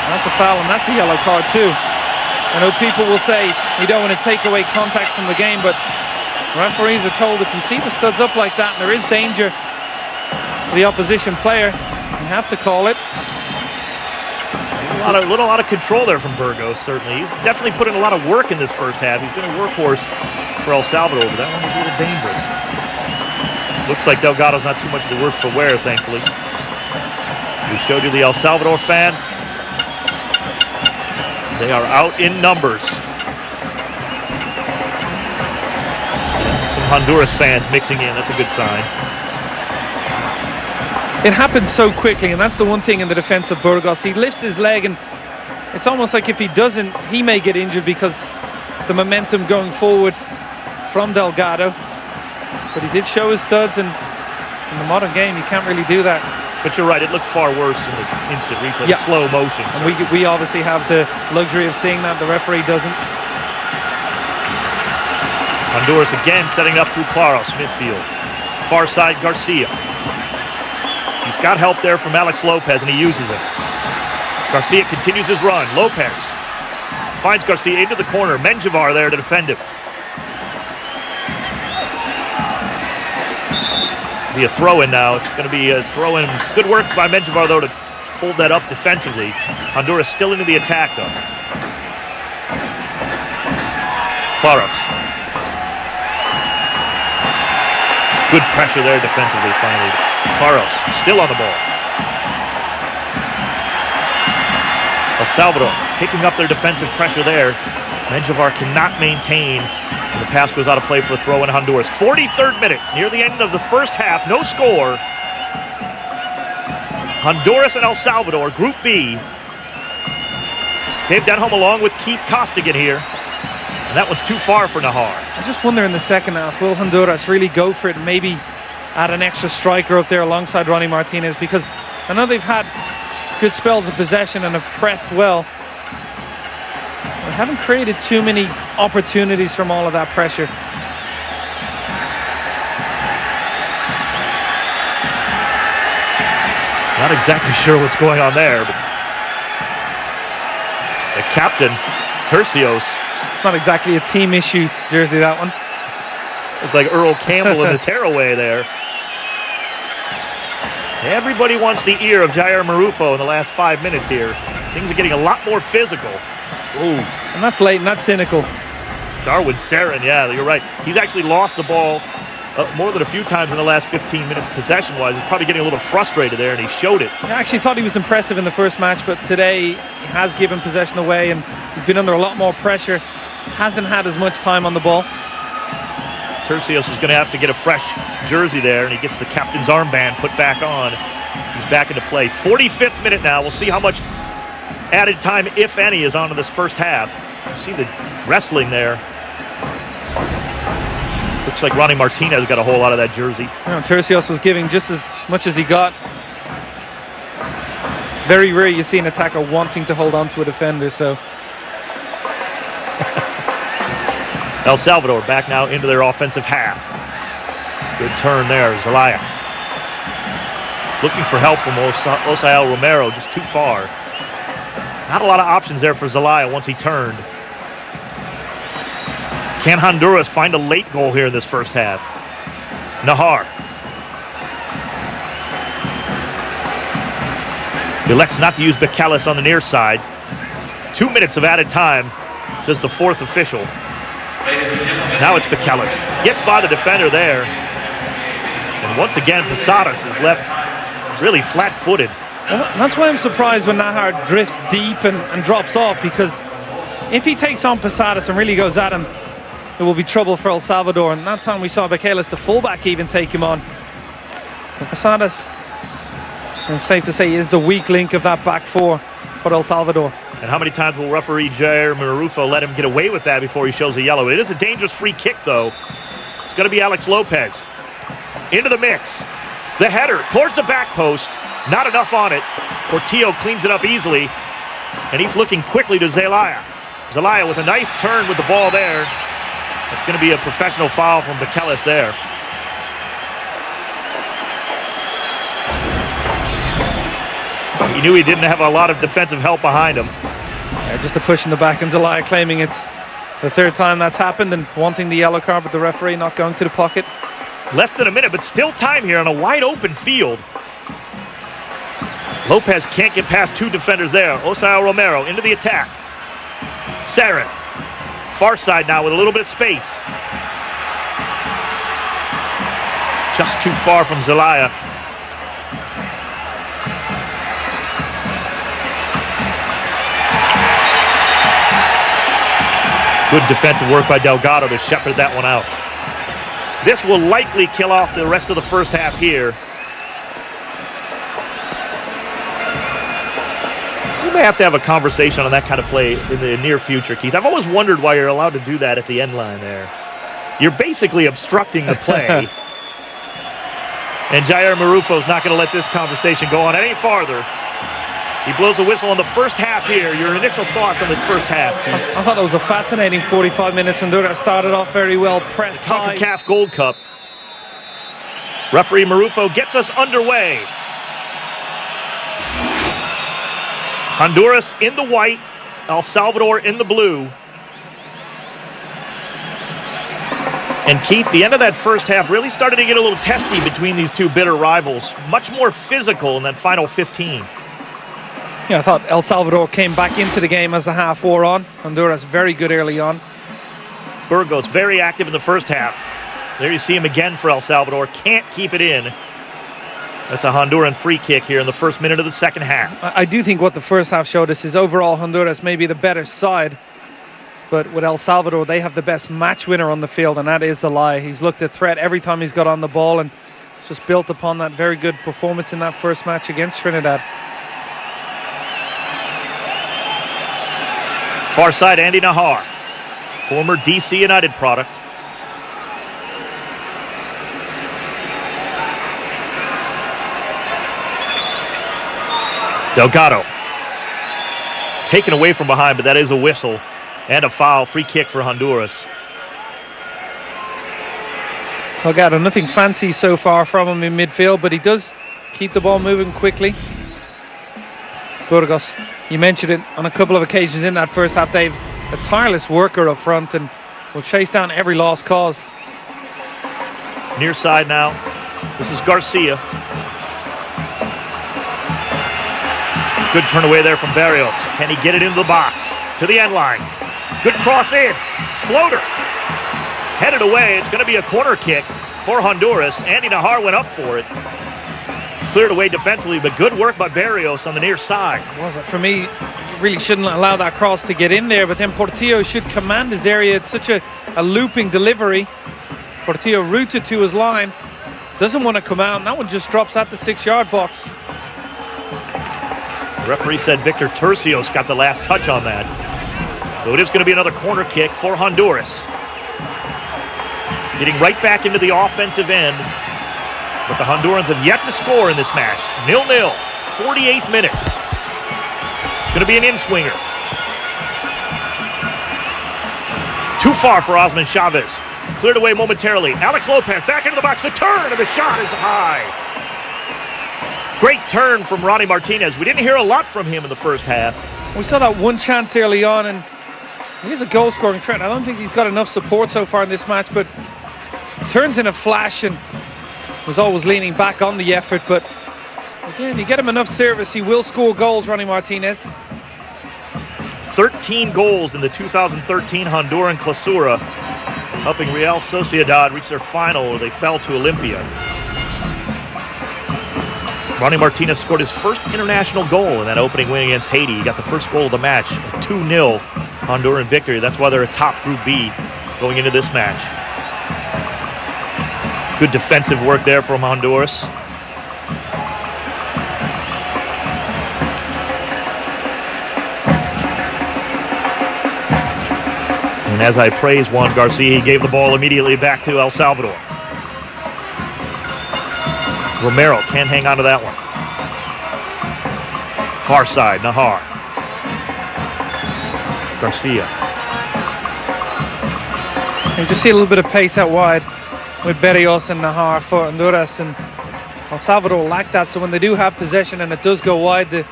that's a foul and that's a yellow card too. I know people will say you don't want to take away contact from the game, but referees are told if you see the studs up like that and there is danger for the opposition player, you have to call it. A lot of control there from Burgos, certainly. He's definitely put in a lot of work in this first half. He's been a workhorse for El Salvador, but that one was a little dangerous. Looks like Delgado's not too much the worse for wear, thankfully. We showed you the El Salvador fans. They are out in numbers. Some Honduras fans mixing in. That's a good sign. It happens so quickly, and that's the one thing in the defense of Burgos. He lifts his leg, and it's almost like if he doesn't, he may get injured because the momentum going forward from Delgado. But he did show his studs, and in the modern game, you can't really do that. But you're right, it looked far worse in the instant replay, yeah. Slow motion. And we obviously have the luxury of seeing that. The referee doesn't. Honduras again setting up through Claros, midfield. Far side, Garcia. He's got help there from Alex Lopez, and he uses it. Garcia continues his run. Lopez finds Garcia into the corner. Menjivar there to defend him. Be a throw-in now. It's going to be a throw-in. Good work by Menjivar, though, to hold that up defensively. Honduras still into the attack, though. Claros. Good pressure there defensively, finally. Claros still on the ball. El Salvador picking up their defensive pressure there. Menjivar cannot maintain. And the pass goes out of play for a throw in Honduras. 43rd minute, near the end of the first half, no score. Honduras and El Salvador, Group B. Dave Denholm along with Keith Costigan here. And that one's too far for Najar. I just wonder in the second half, will Honduras really go for it and maybe add an extra striker up there alongside Ronnie Martinez? Because I know they've had good spells of possession and have pressed well. They haven't created too many opportunities from all of that pressure. Not exactly sure what's going on there, but the captain, Tercios. It's not exactly a team issue jersey, that one. Looks like Earl Campbell in the tearaway there. Everybody wants the ear of Jair Marufo in the last 5 minutes here. Things are getting a lot more physical. Ooh. And that's late and that's cynical. Darwin Sarin, yeah, you're right. He's actually lost the ball more than a few times in the last 15 minutes possession-wise. He's probably getting a little frustrated there, and he showed it. I actually thought he was impressive in the first match, but today he has given possession away, and he's been under a lot more pressure. Hasn't had as much time on the ball. Tercios is going to have to get a fresh jersey there, and he gets the captain's armband put back on. He's back into play. 45th minute now. We'll see how much added time, if any, is on in this first half. You see the wrestling there. Looks like Ronnie Martinez got a whole lot of that jersey. Tercios was giving just as much as he got. Very rare you see an attacker wanting to hold on to a defender, so. El Salvador back now into their offensive half. Good turn there, Zelaya. Looking for help from Osael Romero, just too far. Not a lot of options there for Zelaya once he turned. Can Honduras find a late goal here in this first half? Nahar. Elects not to use Becalis on the near side. 2 minutes of added time, says the fourth official. Now it's Becalis. Gets by the defender there. And once again, Posadas is left really flat-footed. Well, that's why I'm surprised when Nahar drifts deep and drops off, because if he takes on Posadas and really goes at him, it will be trouble for El Salvador. And that time we saw Becalis, the fullback, even take him on. And Posadas, it's safe to say, is the weak link of that back four for El Salvador. And how many times will referee Jair Marufo let him get away with that before he shows a yellow? It is a dangerous free kick, though. It's going to be Alex Lopez. Into the mix. The header towards the back post. Not enough on it. Portillo cleans it up easily. And he's looking quickly to Zelaya. Zelaya with a nice turn with the ball there. It's going to be a professional foul from Becalis there. He knew he didn't have a lot of defensive help behind him. Yeah, just a push in the back, and Zelaya claiming it's the third time that's happened and wanting the yellow card, but the referee not going to the pocket. Less than a minute, but still time here on a wide open field. Lopez can't get past two defenders there. Osael Romero into the attack. Sarin. Far side now with a little bit of space. Just too far from Zelaya. Good defensive work by Delgado to shepherd that one out. This will likely kill off the rest of the first half here. We may have to have a conversation on that kind of play in the near future, Keith. I've always wondered why you're allowed to do that at the end line there. You're basically obstructing the play. And Jair Marufo's not going to let this conversation go on any farther. He blows a whistle on the first half here. Your initial thoughts on this first half? I thought it was a fascinating 45 minutes. Honduras started off very well, pressed high. CONCACAF Gold Cup. Referee Marufo gets us underway. Honduras in the white, El Salvador in the blue. And Keith, the end of that first half really started to get a little testy between these two bitter rivals. Much more physical in that final 15. Yeah, I thought El Salvador came back into the game as the half wore on. Honduras very good early on. Burgos very active in the first half. There you see him again for El Salvador. Can't keep it in. That's a Honduran free kick here in the first minute of the second half. I do think what the first half showed us is overall Honduras may be the better side. But with El Salvador, they have the best match winner on the field, and that is Zelaya. He's looked at threat every time he's got on the ball and just built upon that very good performance in that first match against Trinidad. Far side, Andy Nahar, former DC United product. Delgado. Taken away from behind, but that is a whistle and a foul. Free kick for Honduras. Delgado, nothing fancy so far from him in midfield, but he does keep the ball moving quickly. Burgos, you mentioned it on a couple of occasions in that first half. They've a tireless worker up front and will chase down every lost cause. Near side now. This is Garcia. Good turn away there from Barrios. Can he get it into the box? To the end line. Good cross in. Floater. Headed away. It's going to be a corner kick for Honduras. Andy Nahar went up for it. Cleared away defensively, but good work by Barrios on the near side. Was it for me? You really shouldn't allow that cross to get in there, but then Portillo should command his area. It's such a looping delivery. Portillo rooted to his line. Doesn't want to come out, and that one just drops at the 6-yard box. The referee said Victor Tercios got the last touch on that. So it is going to be another corner kick for Honduras. Getting right back into the offensive end. But the Hondurans have yet to score in this match. 0-0, 48th minute. It's going to be an in-swinger. Too far for Osman Chavez. Cleared away momentarily. Alex Lopez back into the box. The turn and the shot is high. Great turn from Ronnie Martinez. We didn't hear a lot from him in the first half. We saw that one chance early on, and he's a goal-scoring threat. I don't think he's got enough support so far in this match, but turns in a flash and was always leaning back on the effort. But again, you get him enough service, he will score goals, Ronnie Martinez. 13 goals in the 2013 Honduran Clausura, helping Real Sociedad reach their final where they fell to Olimpia. Ronnie Martinez scored his first international goal in that opening win against Haiti. He got the first goal of the match, a 2-0 Honduran victory. That's why they're atop Group B going into this match. Good defensive work there from Honduras. And as I praise Juan Garcia, he gave the ball immediately back to El Salvador. Romero can't hang on to that one. Far side, Nahar. Garcia. You just see a little bit of pace out wide with Berrios and Nahar for Honduras, and El Salvador lack that, so when they do have possession and it does go wide, the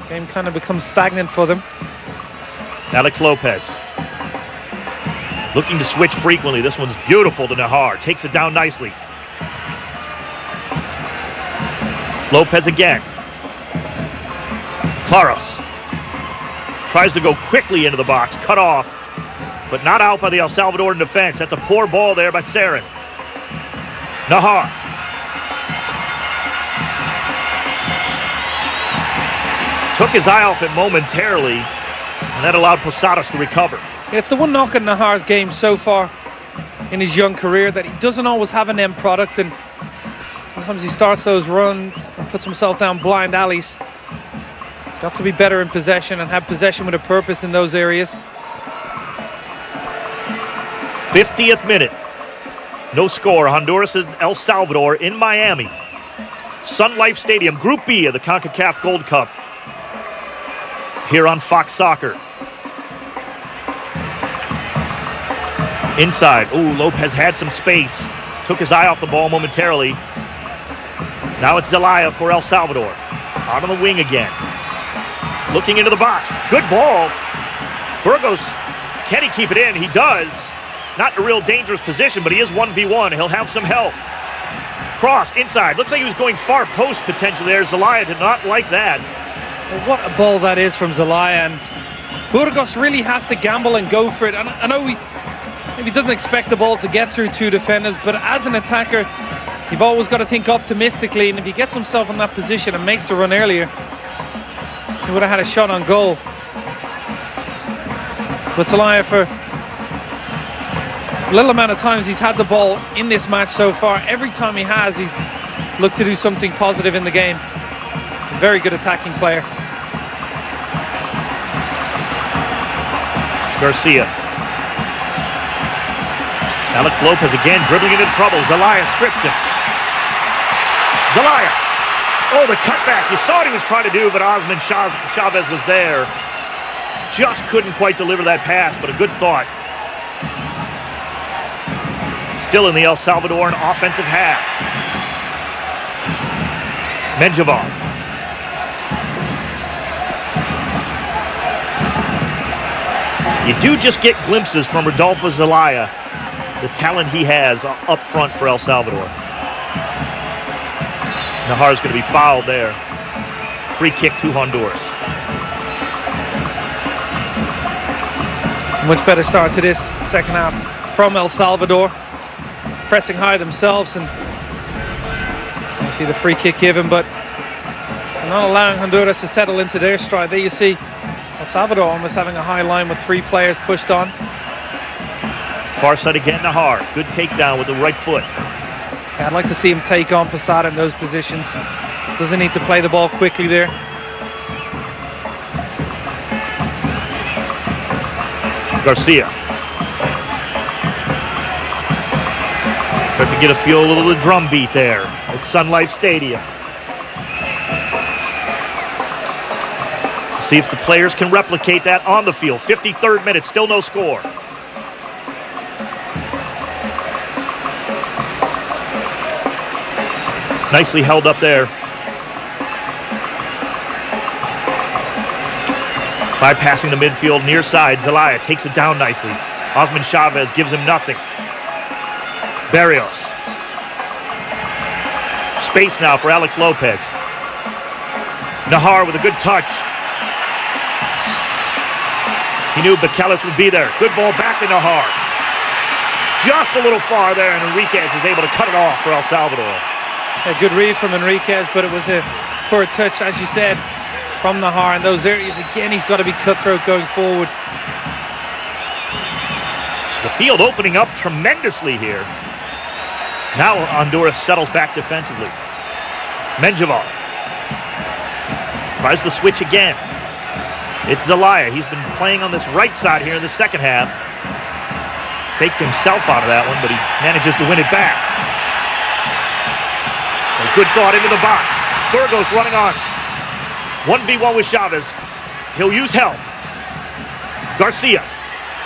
game kind of becomes stagnant for them. Alex Lopez. Looking to switch frequently. This one's beautiful to Nahar. Takes it down nicely. Lopez again. Claros. Tries to go quickly into the box. Cut off. But not out by the El Salvadoran defense. That's a poor ball there by Sarin. Nahar. Took his eye off it momentarily, and that allowed Posadas to recover. It's the one knock on Nahar's game so far in his young career, that he doesn't always have an end product, and sometimes he starts those runs and puts himself down blind alleys. Got to be better in possession and have possession with a purpose in those areas. 50th minute. No score. Honduras and El Salvador in Miami. Sunlife Stadium, Group B of the CONCACAF Gold Cup. Here on Fox Soccer. Inside. Ooh, Lopez had some space. Took his eye off the ball momentarily. Now it's Zelaya for El Salvador. Out on the wing again. Looking into the box. Good ball. Burgos, can he keep it in? He does. Not in a real dangerous position, but he is 1v1. He'll have some help. Cross inside. Looks like he was going far post potentially there. Zelaya did not like that. Well, what a ball that is from Zelaya. And Burgos really has to gamble and go for it. And I know maybe doesn't expect the ball to get through two defenders, but as an attacker, you've always got to think optimistically, and if he gets himself in that position and makes the run earlier, he would have had a shot on goal. But Zelaya, for a little amount of times he's had the ball in this match so far, every time he has, he's looked to do something positive in the game. A very good attacking player. Garcia. Alex Lopez again dribbling into trouble. Zelaya strips him. Zelaya. Oh, the cutback. You saw what he was trying to do, but Osman Chavez was there. Just couldn't quite deliver that pass, but a good thought. Still in the El Salvadoran offensive half. Menjivar. You do just get glimpses from Rodolfo Zelaya, the talent he has up front for El Salvador. Nahar's going to be fouled there. Free kick to Honduras. Much better start to this second half from El Salvador. Pressing high themselves, and you see the free kick given, but not allowing Honduras to settle into their stride. There you see El Salvador almost having a high line with three players pushed on. Far side again, Nahar. Good takedown with the right foot. Yeah, I'd like to see him take on Posada in those positions. Doesn't need to play the ball quickly there. Garcia. Starting to get a feel a little of the drum beat there at Sunlife Stadium. See if the players can replicate that on the field. 53rd minute, still no score. Nicely held up there. Bypassing the midfield, near side. Zelaya takes it down nicely. Osman Chavez gives him nothing. Barrios. Space now for Alex Lopez. Nahar with a good touch. He knew Bekeles would be there. Good ball back to Nahar. Just a little far there, and Enriquez is able to cut it off for El Salvador. A good read from Enriquez, but it was a poor touch, as you said, from Nahar. In those areas, again, he's got to be cutthroat going forward. The field opening up tremendously here. Now Honduras settles back defensively. Menjivar tries to switch again. It's Zelaya. He's been playing on this right side here in the second half. Faked himself out of that one, but he manages to win it back. A good thought into the box. Burgos running on. 1v1 with Chavez. He'll use help. Garcia.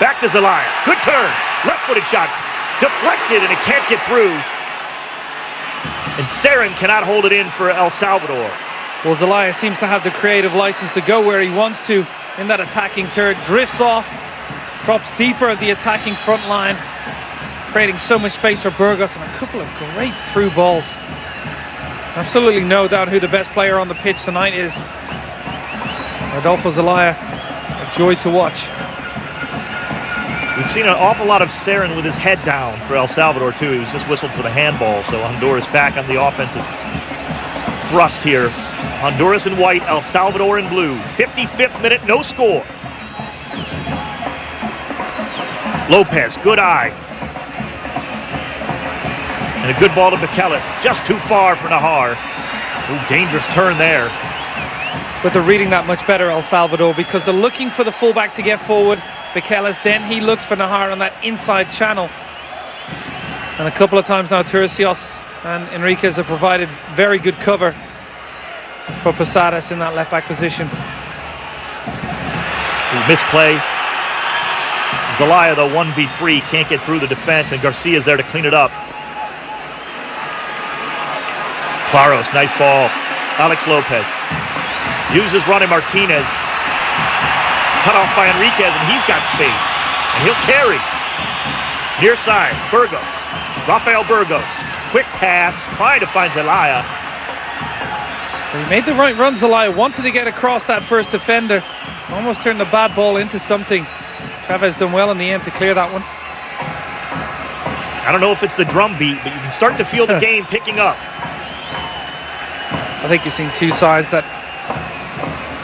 Back to Zelaya. Good turn. Left-footed shot. Deflected, and it can't get through. And Seren cannot hold it in for El Salvador. Well, Zelaya seems to have the creative license to go where he wants to in that attacking third. Drifts off, drops deeper at the attacking front line, creating so much space for Burgos, and a couple of great through balls. Absolutely no doubt who the best player on the pitch tonight is. Rodolfo Zelaya, a joy to watch. We've seen an awful lot of Seren with his head down for El Salvador, too. He was just whistled for the handball, so Honduras back on the offensive thrust here. Honduras in white, El Salvador in blue. 55th minute, no score. Lopez, good eye. And a good ball to Bekeles, just too far for Nahar. Ooh, dangerous turn there. But they're reading that much better, El Salvador, because they're looking for the fullback to get forward. Bekeles, then he looks for Nahar on that inside channel. And a couple of times now, Turcios and Enriquez have provided very good cover for Posadas in that left-back position. Misplay. Zelaya, though, 1v3, can't get through the defense, and Garcia's there to clean it up. Claros, nice ball. Alex Lopez uses Ronnie Martinez. Cut off by Enriquez, and he's got space. And he'll carry. Near side, Burgos. Rafael Burgos. Quick pass, trying to find Zelaya. He made the right run, Zelaya. Wanted to get across that first defender. Almost turned the bad ball into something. Chavez done well in the end to clear that one. I don't know if it's the drum beat, but you can start to feel the game picking up. I think you're seeing two sides that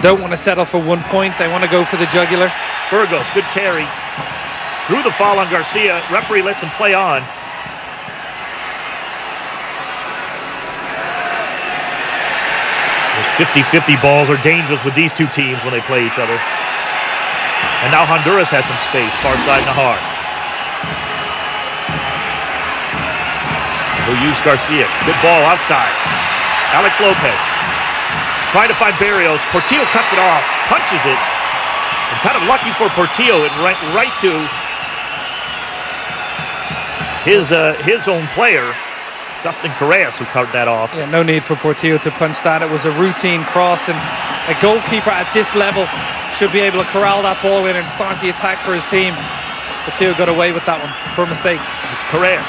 don't want to settle for 1 point. They want to go for the jugular. Burgos, good carry. Drew the foul on Garcia. Referee lets him play on. Those 50-50 balls are dangerous with these two teams when they play each other. And now Honduras has some space, far side Nahar. He'll use Garcia. Good ball outside. Alex Lopez trying to find Barrios. Portillo cuts it off, punches it. And kind of lucky for Portillo, it went right to his own player, Dustin Correas, who cut that off. Yeah, no need for Portillo to punch that. It was a routine cross, and a goalkeeper at this level should be able to corral that ball in and start the attack for his team. Portillo got away with that one. Poor mistake. It's Correas.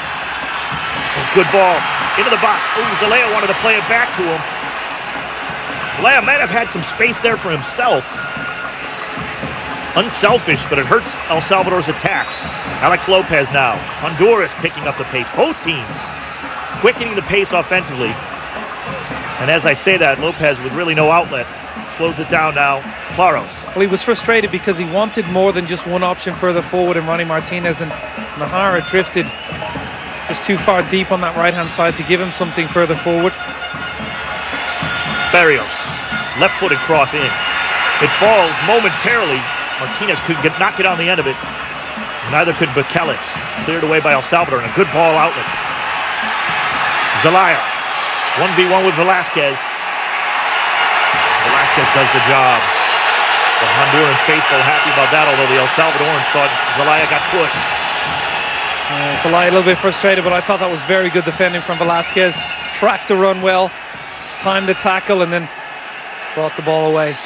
Good ball into the box. Oh, Zelaya wanted to play it back to him. Zelaya might have had some space there for himself. Unselfish, but it hurts El Salvador's attack. Alex Lopez now. Honduras picking up the pace. Both teams quickening the pace offensively. And And as I say that, Lopez with really no outlet slows it down now. Claros. Well, he was frustrated because he wanted more than just one option further forward in Ronnie Martinez, and Nahara drifted just too far deep on that right-hand side to give him something further forward. Barrios, left-footed cross in. It falls momentarily. Martinez could not get on the end of it. Neither could Bukelis. Cleared away by El Salvador, and a good ball outlet. Zelaya, 1v1 with Velasquez. Velasquez does the job. The Honduran faithful happy about that, although the El Salvadorans thought Zelaya got pushed. Zelaya a little bit frustrated, but I thought that was very good defending from Velasquez. Tracked the run well, timed the tackle, and then brought the ball away.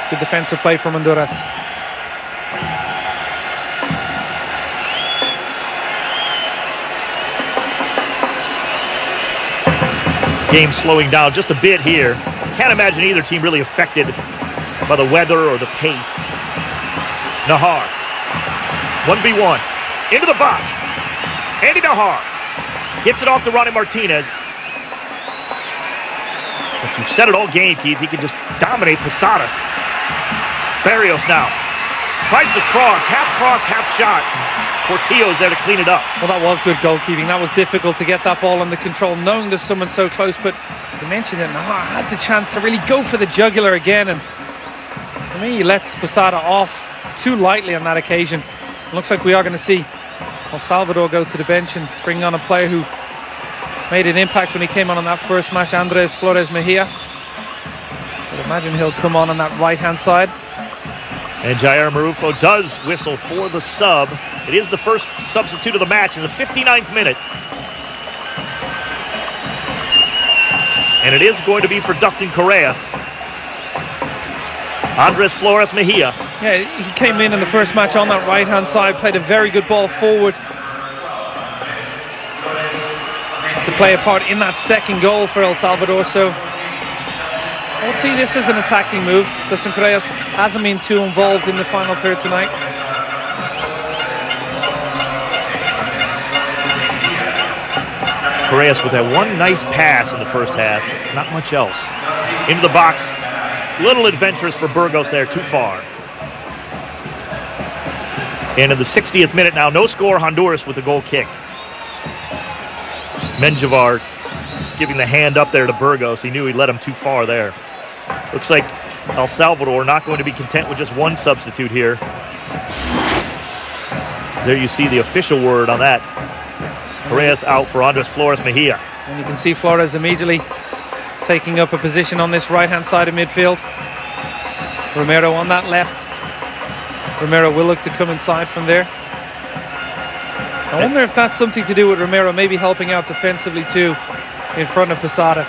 Good defensive play from Honduras. Game slowing down just a bit here. Can't imagine either team really affected by the weather or the pace. Nahar, 1v1, into the box. Andy Nahar gets it off to Ronnie Martinez. But you've said it all game, Keith. He can just dominate Posadas. Barrios now tries to cross, half shot. Portillo's there to clean it up. Well, that was good goalkeeping. That was difficult to get that ball under control, knowing there's someone so close. But you mentioned that Nahar has the chance to really go for the jugular again, and for me, he lets Posada off too lightly on that occasion. It looks like we are going to see El Salvador go to the bench and bring on a player who made an impact when he came on that first match, Andres Flores Mejia. I'd imagine he'll come on that right-hand side. And Jair Marufo does whistle for the sub. It is the first substitute of the match in the 59th minute. And it is going to be for Dustin Correas. Andres Flores Mejia. Yeah, he came in the first match on that right-hand side, played a very good ball forward to play a part in that second goal for El Salvador. So I would see this as an attacking move. Dustin Correas hasn't been too involved in the final third tonight. Correas with that one nice pass in the first half. Not much else. Into the box. Little adventurous for Burgos there, too far. And in the 60th minute now, no score, Honduras with a goal kick. Menjivar giving the hand up there to Burgos. He knew he led him too far there. Looks like El Salvador not going to be content with just one substitute here. There you see the official word on that. Correas out for Andres Flores Mejia. And you can see Flores immediately taking up a position on this right-hand side of midfield. Romero on that left. Romero will look to come inside from there. I wonder if that's something to do with Romero maybe helping out defensively too in front of Posada.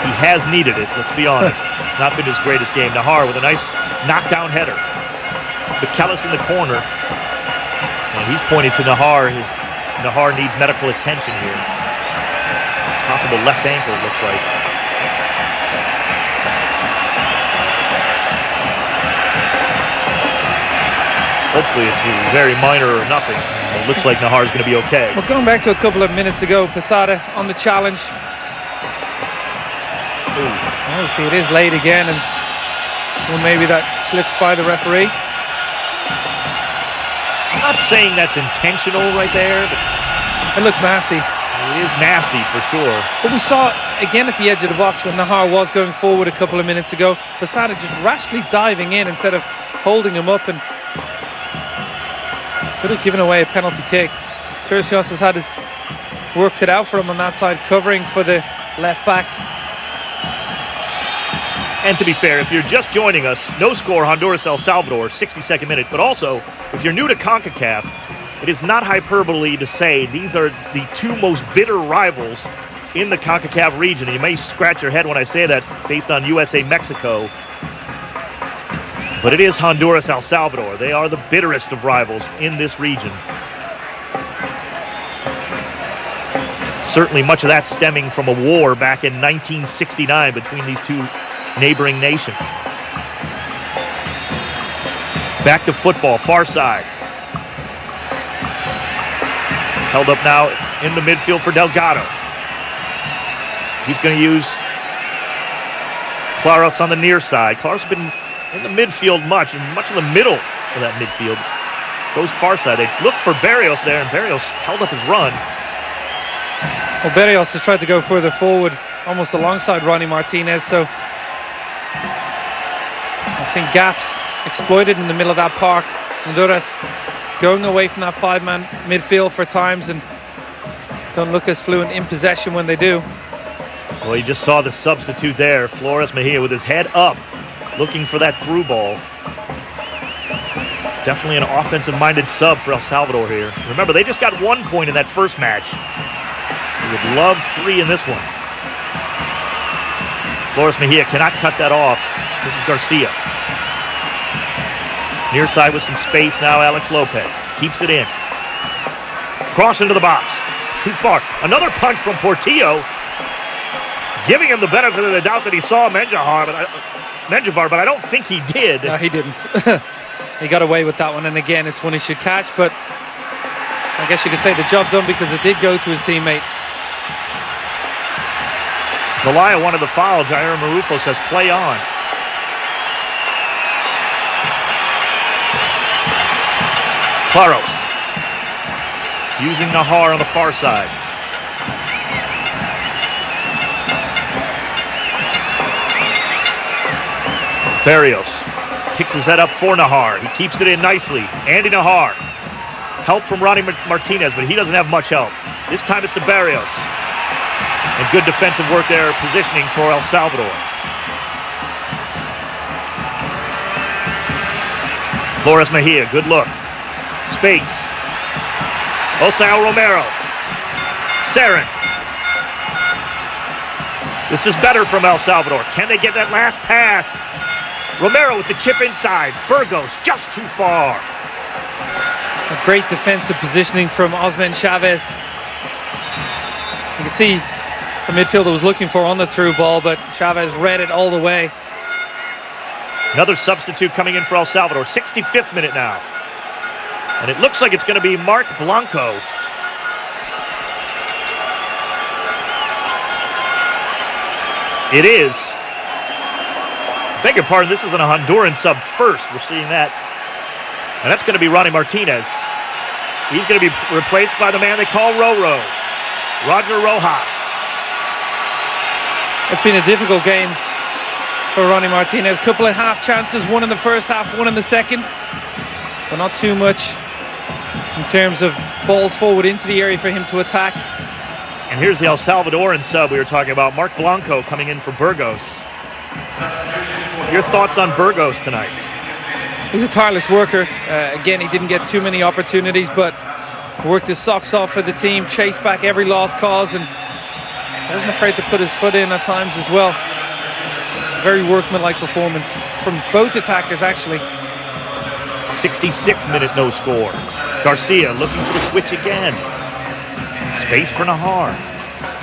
He has needed it, let's be honest. It's not been his greatest game. Nahar with a nice knockdown header. Bukelis in the corner. And he's pointing to Nahar. Nahar needs medical attention here. Possible left ankle, looks like. Hopefully it's very minor or nothing. It looks like Nahar's going to be okay. Well, going back to a couple of minutes ago, Posada on the challenge. Oh, see, it is late again, and well, maybe that slips by the referee. I'm not saying that's intentional right there, but it looks nasty. It is nasty for sure. But we saw again at the edge of the box when Nahar was going forward a couple of minutes ago, Posada just rashly diving in instead of holding him up, and could have given away a penalty kick. Tercios has had his work cut out for him on that side, covering for the left back. And to be fair, if you're just joining us, no score, Honduras, El Salvador, 62nd minute. But also, if you're new to CONCACAF, it is not hyperbole to say these are the two most bitter rivals in the CONCACAF region. And you may scratch your head when I say that based on USA-Mexico. But it is Honduras, El Salvador. They are the bitterest of rivals in this region. Certainly much of that stemming from a war back in 1969 between these two neighboring nations. Back to football, far side. Held up now in the midfield for Delgado. He's going to use Claros on the near side. Claros has been in the midfield much of the middle of that midfield. Goes far side. They look for Barrios there, and Barrios held up his run. Well, Barrios has tried to go further forward, almost alongside Ronnie Martinez, so I've seen gaps exploited in the middle of that park. Honduras going away from that five-man midfield for times and don't look as fluent in possession when they do. Well, you just saw the substitute there, Flores Mejia, with his head up, looking for that through ball. Definitely an offensive-minded sub for El Salvador here. Remember, they just got 1 point in that first match. They would love 3 in this one. Flores Mejia cannot cut that off. This is Garcia. Near side with some space now, Alex Lopez. Keeps it in. Cross into the box. Too far. Another punch from Portillo. Giving him the benefit of the doubt that he saw Menjivar, but I don't think he did. No, he didn't. He got away with that one, and again, it's one he should catch, but I guess you could say the job done because it did go to his teammate. Zelaya wanted the foul. Jair Marufo says play on. Claros using Nahar on the far side. Barrios picks his head up for Nahar. He keeps it in nicely. Andy Nahar. Help from Ronnie Martinez, but he doesn't have much help. This time it's to Barrios. And good defensive work there, positioning for El Salvador. Flores Mejia, good look. Space. Osael Romero. Saren. This is better from El Salvador. Can they get that last pass? Romero with the chip inside. Burgos just too far. A great defensive positioning from Osman Chavez. You can see the midfielder was looking for on the through ball, but Chavez read it all the way. Another substitute coming in for El Salvador. 65th minute now. And it looks like it's going to be Mark Blanco. It is. Beg your pardon, this isn't a Honduran sub first. We're seeing that. And that's going to be Ronnie Martinez. He's going to be replaced by the man they call Roro, Roger Rojas. It's been a difficult game for Ronnie Martinez. Couple of half chances, one in the first half, one in the second. But not too much in terms of balls forward into the area for him to attack. And here's the El Salvadoran sub we were talking about, Mark Blanco coming in for Burgos. Your thoughts on Burgos tonight? He's a tireless worker. Again, he didn't get too many opportunities, but worked his socks off for the team, chased back every lost cause, and wasn't afraid to put his foot in at times as well. Very workmanlike performance from both attackers, actually. 66th minute, no score. Garcia looking for the switch again. Space for Nahar.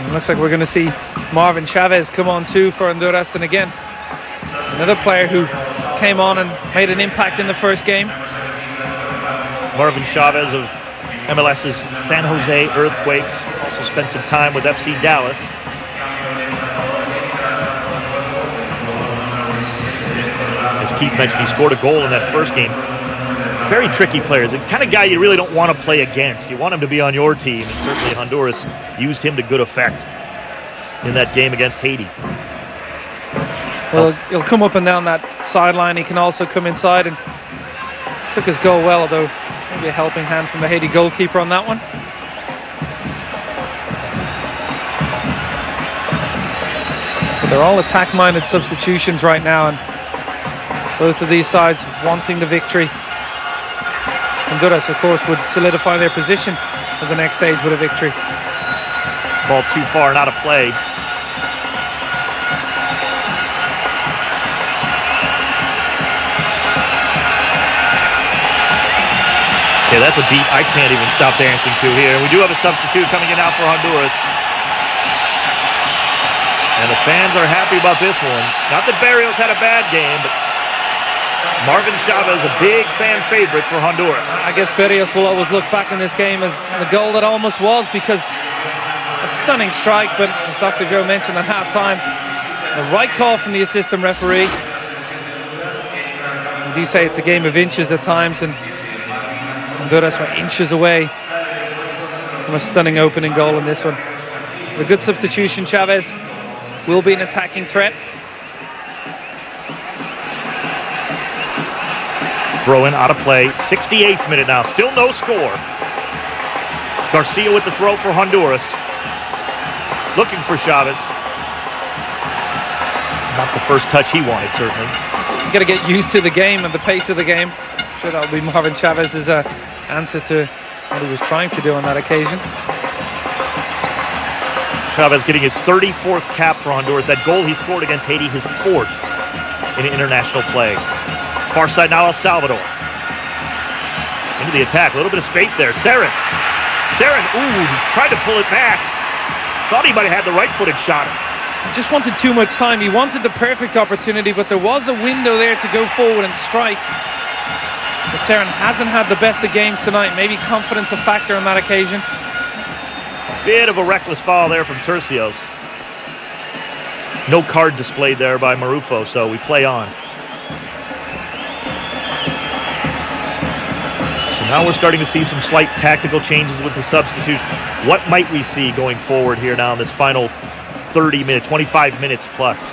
It looks like we're going to see Marvin Chavez come on too for Honduras, and again, another player who came on and made an impact in the first game. Marvin Chavez of MLS's San Jose Earthquakes. Also spent some time with FC Dallas. As Keith mentioned, he scored a goal in that first game. Very tricky players. The kind of guy you really don't want to play against. You want him to be on your team, and certainly Honduras used him to good effect in that game against Haiti. Well, he'll come up and down that sideline. He can also come inside, and took his goal well, although maybe a helping hand from the Haiti goalkeeper on that one. But they're all attack-minded substitutions right now, and both of these sides wanting the victory. Honduras, of course, would solidify their position for the next stage with a victory. Ball too far, not a play. Okay, that's a beat I can't even stop dancing to here. And we do have a substitute coming in now for Honduras. And the fans are happy about this one. Not that Barrios had a bad game, but Marvin Chavez, a big fan favorite for Honduras. I guess Barrios will always look back in this game as the goal that almost was, because a stunning strike, but as Dr. Joe mentioned at half-time, the right call from the assistant referee. We do say it's a game of inches at times, and Honduras were inches away from a stunning opening goal in this one. A good substitution. Chavez will be an attacking threat. Throw in out of play. 68th minute now. Still no score. Garcia with the throw for Honduras. Looking for Chavez. Not the first touch he wanted, certainly. You got to get used to the game and the pace of the game. I'm sure that'll be Marvin Chavez's answer to what he was trying to do on that occasion. Chavez getting his 34th cap for Honduras. That goal he scored against Haiti, his 4th in international play. Far side now, El Salvador. Into the attack. A little bit of space there. Saren, ooh, tried to pull it back. Thought he might have had the right-footed shot. He just wanted too much time. He wanted the perfect opportunity, but there was a window there to go forward and strike. But Saren hasn't had the best of games tonight. Maybe confidence a factor on that occasion. Bit of a reckless foul there from Tercios. No card displayed there by Marufo, so we play on. So now we're starting to see some slight tactical changes with the substitution. What might we see going forward here now in this final 30 minutes, 25 minutes plus?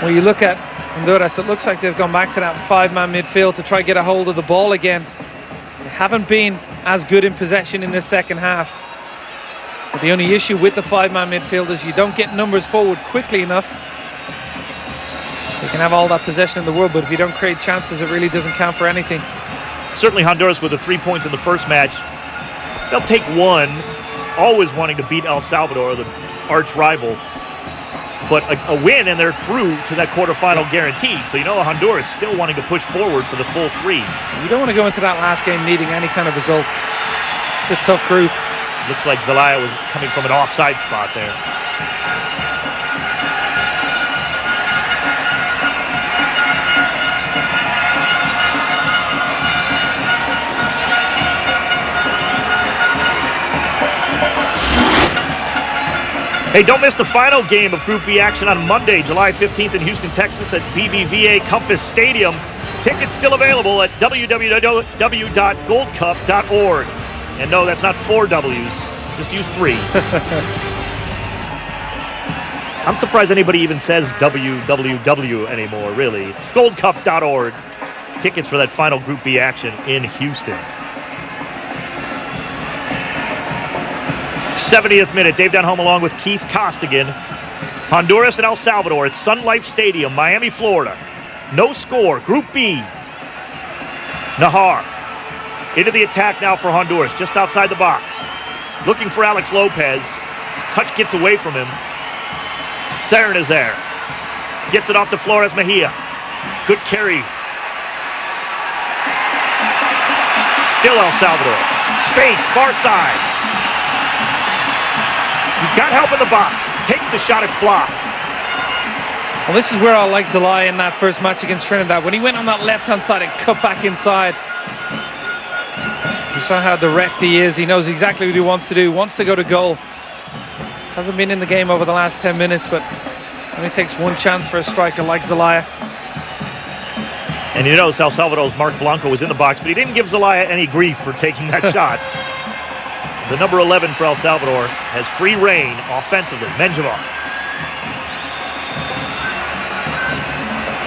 When you look at Honduras, it looks like they've gone back to that five-man midfield to try to get a hold of the ball again. They haven't been as good in possession in this second half. But the only issue with the five-man midfield is you don't get numbers forward quickly enough. So you can have all that possession in the world, but if you don't create chances, it really doesn't count for anything. Certainly Honduras with the 3 points in the first match. They'll take one, always wanting to beat El Salvador, the arch rival. But a win and they're through to that quarterfinal guaranteed. So you know Honduras still wanting to push forward for the full 3. You don't want to go into that last game needing any kind of result. It's a tough group. Looks like Zelaya was coming from an offside spot there. Hey, don't miss the final game of Group B action on Monday, July 15th in Houston, Texas at BBVA Compass Stadium. Tickets still available at www.goldcup.org. And no, that's not 4 W's. Just use 3. I'm surprised anybody even says www anymore, really. It's goldcup.org. Tickets for that final Group B action in Houston. 70th minute, Dave down home along with Keith Costigan. Honduras and El Salvador at Sunlife Stadium, Miami, Florida. No score, Group B. Nahar into the attack now for Honduras, just outside the box. Looking for Alex Lopez. Touch gets away from him. Saren is there. Gets it off to Flores Mejia. Good carry. Still El Salvador. Space, far side. He's got help in the box. Takes the shot, it's blocked. Well, this is where I like Zelaya in that first match against Trinidad. When he went on that left-hand side and cut back inside. You saw how direct he is. He knows exactly what he wants to do. Wants to go to goal. Hasn't been in the game over the last 10 minutes, but only takes one chance for a striker like Zelaya. And you notice El Salvador's Mark Blanco was in the box, but he didn't give Zelaya any grief for taking that shot. The number 11 for El Salvador has free reign offensively. Menjivar.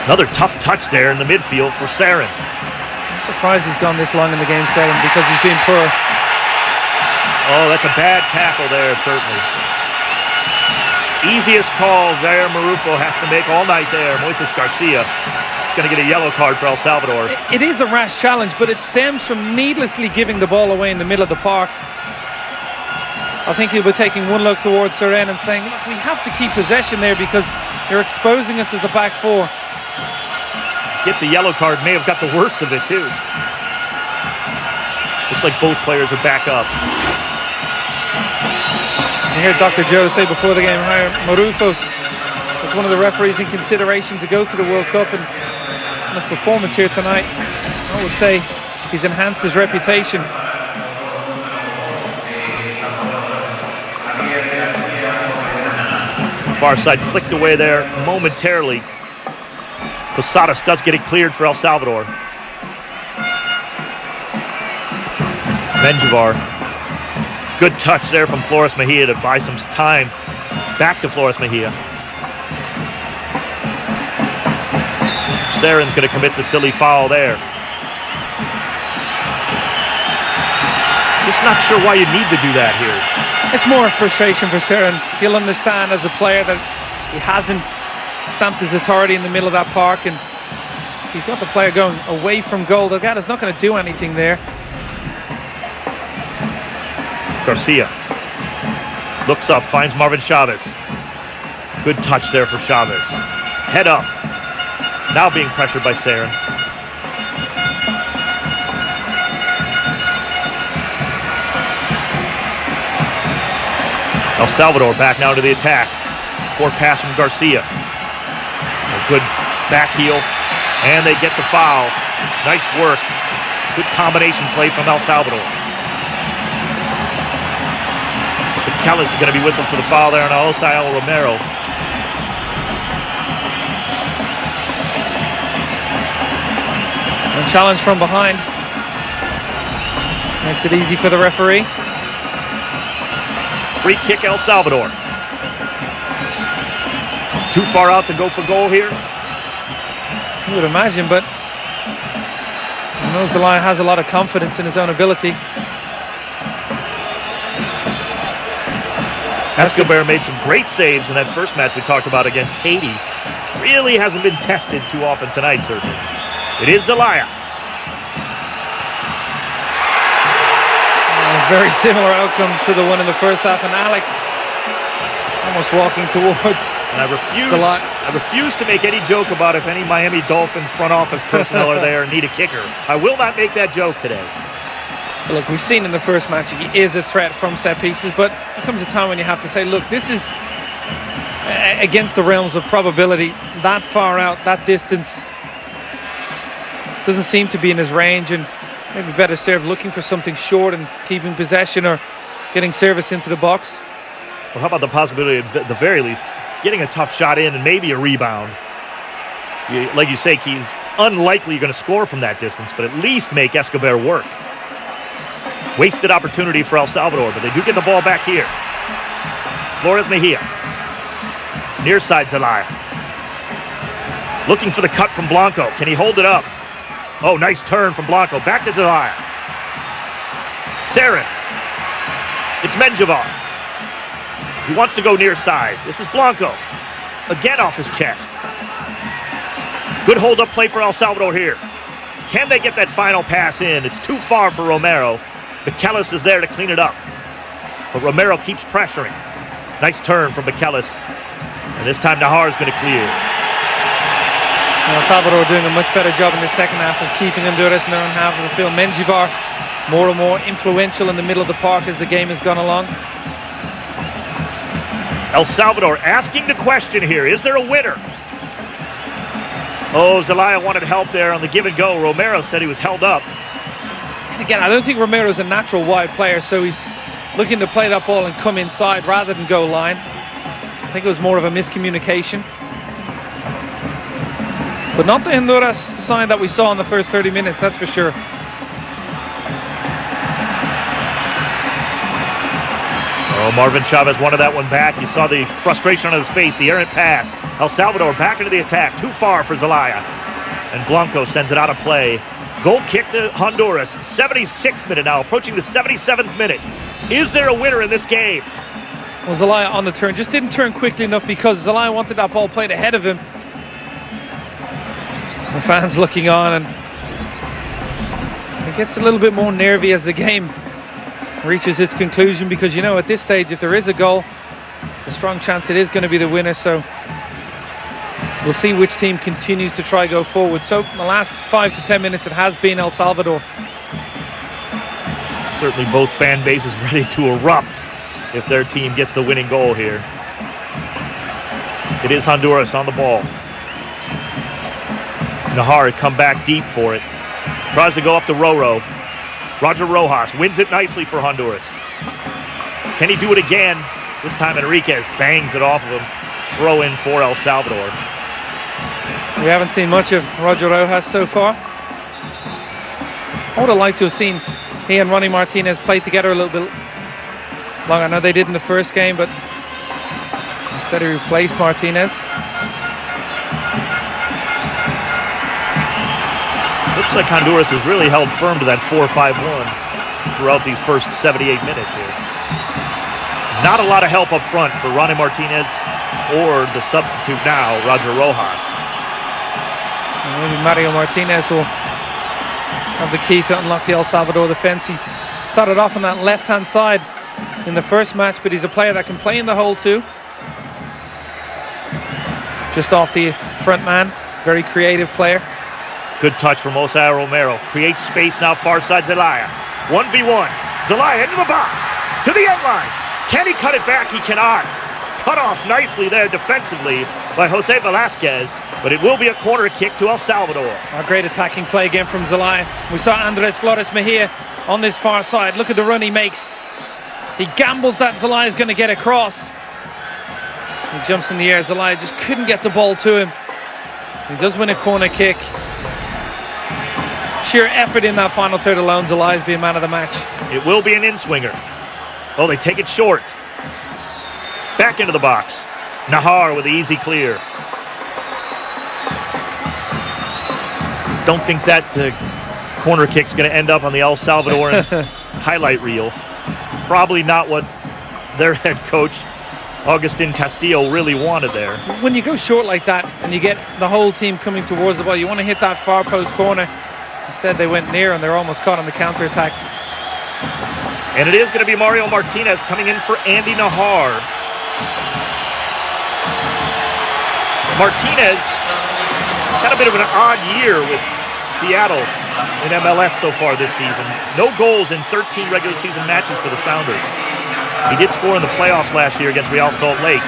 Another tough touch there in the midfield for Saren. I'm surprised he's gone this long in the game, Saren, because he's been poor. Oh, that's a bad tackle there, certainly. Easiest call there Marufo has to make all night there. Moises Garcia is going to get a yellow card for El Salvador. It is a rash challenge, but it stems from needlessly giving the ball away in the middle of the park. I think he'll be taking one look towards Saren and saying, look, we have to keep possession there because you're exposing us as a back four. Gets a yellow card, may have got the worst of it too. Looks like both players are back up. You hear Dr. Joe say before the game, Marufo was one of the referees in consideration to go to the World Cup, and on his performance here tonight, I would say he's enhanced his reputation. Far side flicked away there momentarily. Posadas does get it cleared for El Salvador. Menjivar. Good touch there from Flores Mejia to buy some time. Back to Flores Mejia. Saren's going to commit the silly foul there. Just not sure why you need to do that here. It's more frustration for Seren. He'll understand as a player that he hasn't stamped his authority in the middle of that park, and he's got the player going away from goal. Delgado's not going to do anything there. Garcia looks up, finds Marvin Chavez. Good touch there for Chavez. Head up. Now being pressured by Seren. El Salvador back now to the attack. Poor pass from Garcia. A good back heel, and they get the foul. Nice work. Good combination play from El Salvador. Kellis is going to be whistled for the foul there on Osael Romero. And challenge from behind. Makes it easy for the referee. Free kick El Salvador. Too far out to go for goal here? You would imagine, but Zelaya has a lot of confidence in his own ability. Escobar made some great saves in that first match we talked about against Haiti. Really hasn't been tested too often tonight, certainly. It is Zelaya. Very similar outcome to the one in the first half, and Alex almost walking towards. And I refuse to make any joke about if any Miami Dolphins front office personnel are there and need a kicker. I will not make that joke today. Look, we've seen in the first match he is a threat from set pieces, but there comes a time when you have to say, look, this is against the realms of probability. That far out, that distance doesn't seem to be in his range, and maybe better served looking for something short and keeping possession or getting service into the box. Well, how about the possibility of, at the very least, getting a tough shot in and maybe a rebound? Like you say, Keith, it's unlikely you're going to score from that distance, but at least make Escobar work. Wasted opportunity for El Salvador, but they do get the ball back here. Flores Mejia. Near side Zelaya. Looking for the cut from Blanco. Can he hold it up? Oh, nice turn from Blanco. Back to Zelaya. Seren. It's Menjivar. He wants to go near side. This is Blanco. Again off his chest. Good hold-up play for El Salvador here. Can they get that final pass in? It's too far for Romero. Michelis is there to clean it up. But Romero keeps pressuring. Nice turn from Michelis. And this time Nahar is going to clear. El Salvador doing a much better job in the second half of keeping Honduras in their own half of the field. Menjivar more and more influential in the middle of the park as the game has gone along. El Salvador asking the question here. Is there a winner? Oh, Zelaya wanted help there on the give and go. Romero said he was held up. Again, I don't think Romero's a natural wide player, so he's looking to play that ball and come inside rather than go line. I think it was more of a miscommunication. But not the Honduras side that we saw in the first 30 minutes, that's for sure. Oh, Marvin Chavez wanted that one back. You saw the frustration on his face, the errant pass. El Salvador back into the attack, too far for Zelaya. And Blanco sends it out of play. Goal kick to Honduras, 76th minute now, approaching the 77th minute. Is there a winner in this game? Well, Zelaya on the turn, just didn't turn quickly enough because Zelaya wanted that ball played ahead of him. The fans looking on, and it gets a little bit more nervy as the game reaches its conclusion, because, you know, at this stage, if there is a goal, a strong chance it is going to be the winner. So we'll see which team continues to try go forward. So in the last 5 to 10 minutes, it has been El Salvador. Certainly both fan bases ready to erupt if their team gets the winning goal here. It is Honduras on the ball. Nahar come back deep for it. Tries to go up to Roro. Roger Rojas wins it nicely for Honduras. Can he do it again? This time Enriquez bangs it off of him. throw in for El Salvador. We haven't seen much of Roger Rojas so far. I would have liked to have seen he and Ronnie Martinez play together a little bit longer. I know they did in the first game, but instead he replaced Martinez. Looks like Honduras has really held firm to that 4-5-1 throughout these first 78 minutes here. Not a lot of help up front for Ronnie Martinez or the substitute now, Roger Rojas. Maybe Mario Martinez will have the key to unlock the El Salvador defense. He started off on that left-hand side in the first match, but he's a player that can play in the hole too. Just off the front man, very creative player. Good touch from Osai Romero. Creates space now, far side Zelaya. 1v1. Zelaya into the box. To the end line. Can he cut it back? He cannot. Cut off nicely there defensively by Jose Velasquez, but it will be a corner kick to El Salvador. A great attacking play again from Zelaya. We saw Andres Flores Mejia on this far side. Look at the run he makes. He gambles that Zelaya is going to get across. He jumps in the air. Zelaya just couldn't get the ball to him. He does win a corner kick. Sheer effort in that final third alone. Zelaya's being man of the match. It will be an in-swinger. Oh, they take it short. Back into the box. Nahar with the easy clear. Don't think that corner kick's going to end up on the El Salvadoran highlight reel. Probably not what their head coach, Agustin Castillo, really wanted there. When you go short like that and you get the whole team coming towards the ball, you want to hit that far post corner. Instead, they went near and they're almost caught on the counterattack. And it is going to be Mario Martinez coming in for Andy Nahar. Martinez has had a bit of an odd year with Seattle in MLS so far this season. No goals in 13 regular season matches for the Sounders. He did score in the playoffs last year against Real Salt Lake.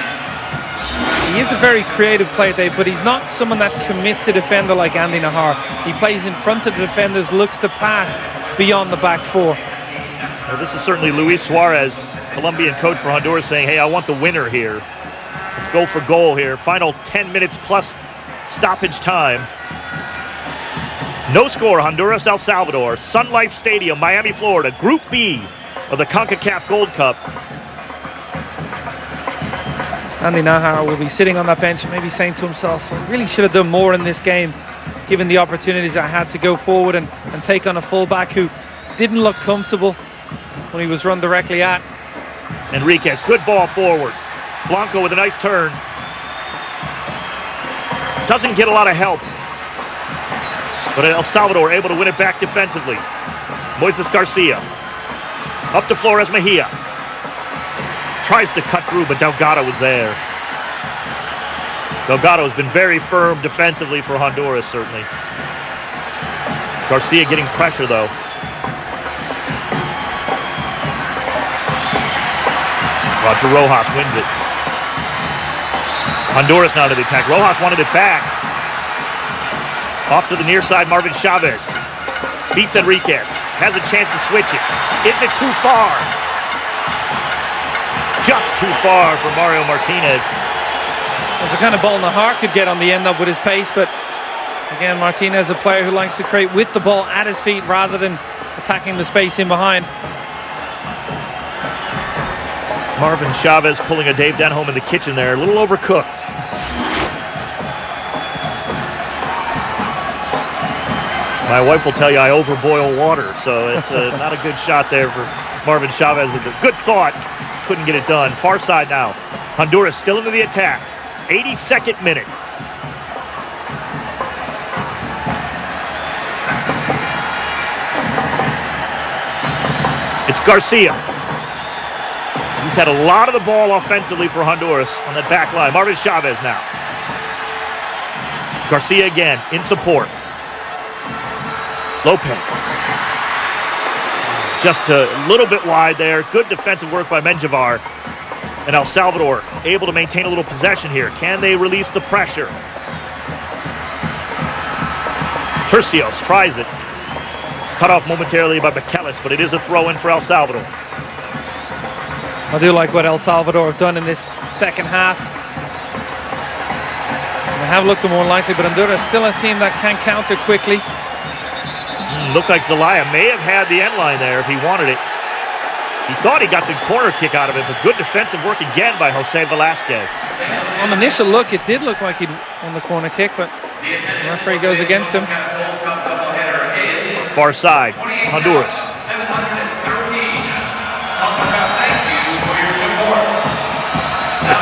He is a very creative player, Dave, but he's not someone that commits a defender like Andy Nahar. He plays in front of the defenders, looks to pass beyond the back four. Well, this is certainly Luis Suarez, Colombian coach for Honduras, saying, hey, I want the winner here. Let's go for goal here. Final 10 minutes plus stoppage time. No score, Honduras, El Salvador. Sunlife Stadium, Miami, Florida. Group B of the CONCACAF Gold Cup. Andy Nahar will be sitting on that bench and maybe saying to himself, I really should have done more in this game, given the opportunities I had to go forward and take on a fullback who didn't look comfortable when he was run directly at. Enriquez, good ball forward. Blanco with a nice turn. Doesn't get a lot of help. But El Salvador able to win it back defensively. Moises Garcia. Up to Flores Mejia. Tries to cut through, but Delgado was there. Delgado has been very firm defensively for Honduras, certainly. Garcia getting pressure, though. Roger Rojas wins it. Honduras now to the attack. Rojas wanted it back. Off to the near side, Marvin Chavez. Beats Enriquez. Has a chance to switch it. Is it too far? Just too far for Mario Martinez. It's the kind of ball Nahar could get on the end up with his pace, but again, Martinez, a player who likes to create with the ball at his feet rather than attacking the space in behind. Marvin Chavez pulling a Dave Denholm in the kitchen there, a little overcooked. My wife will tell you I overboil water, so it's not a good shot there for Marvin Chavez. Good thought, couldn't get it done. Far side now. Honduras still into the attack. 82nd minute. It's Garcia. He's had a lot of the ball offensively for Honduras on that back line. Marvin Chavez now. Garcia again in support. Lopez. Just a little bit wide there. Good defensive work by Menjivar. And El Salvador able to maintain a little possession here. Can they release the pressure? Tercios tries it. Cut off momentarily by Bekeles, but it is a throw-in for El Salvador. I do like what El Salvador have done in this second half. They have looked more likely, but Honduras still a team that can counter quickly. Looked like Zelaya may have had the end line there if he wanted it. He thought he got the corner kick out of it, but good defensive work again by Jose Velasquez. On initial look, it did look like he'd won the corner kick, but the referee goes against him. Far side, Honduras.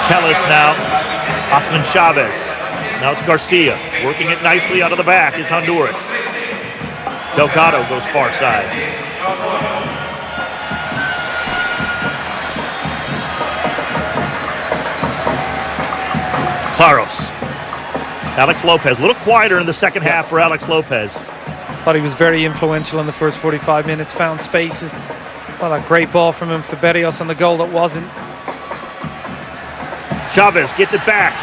Kellis now, Osman Chavez. Now it's Garcia, working it nicely out of the back is Honduras. Delgado goes far side. Claros. Alex Lopez, a little quieter in the second half for Alex Lopez. Thought he was very influential in the first 45 minutes, found spaces. Thought a great ball from him for Berrios on the goal that wasn't. Chavez gets it back.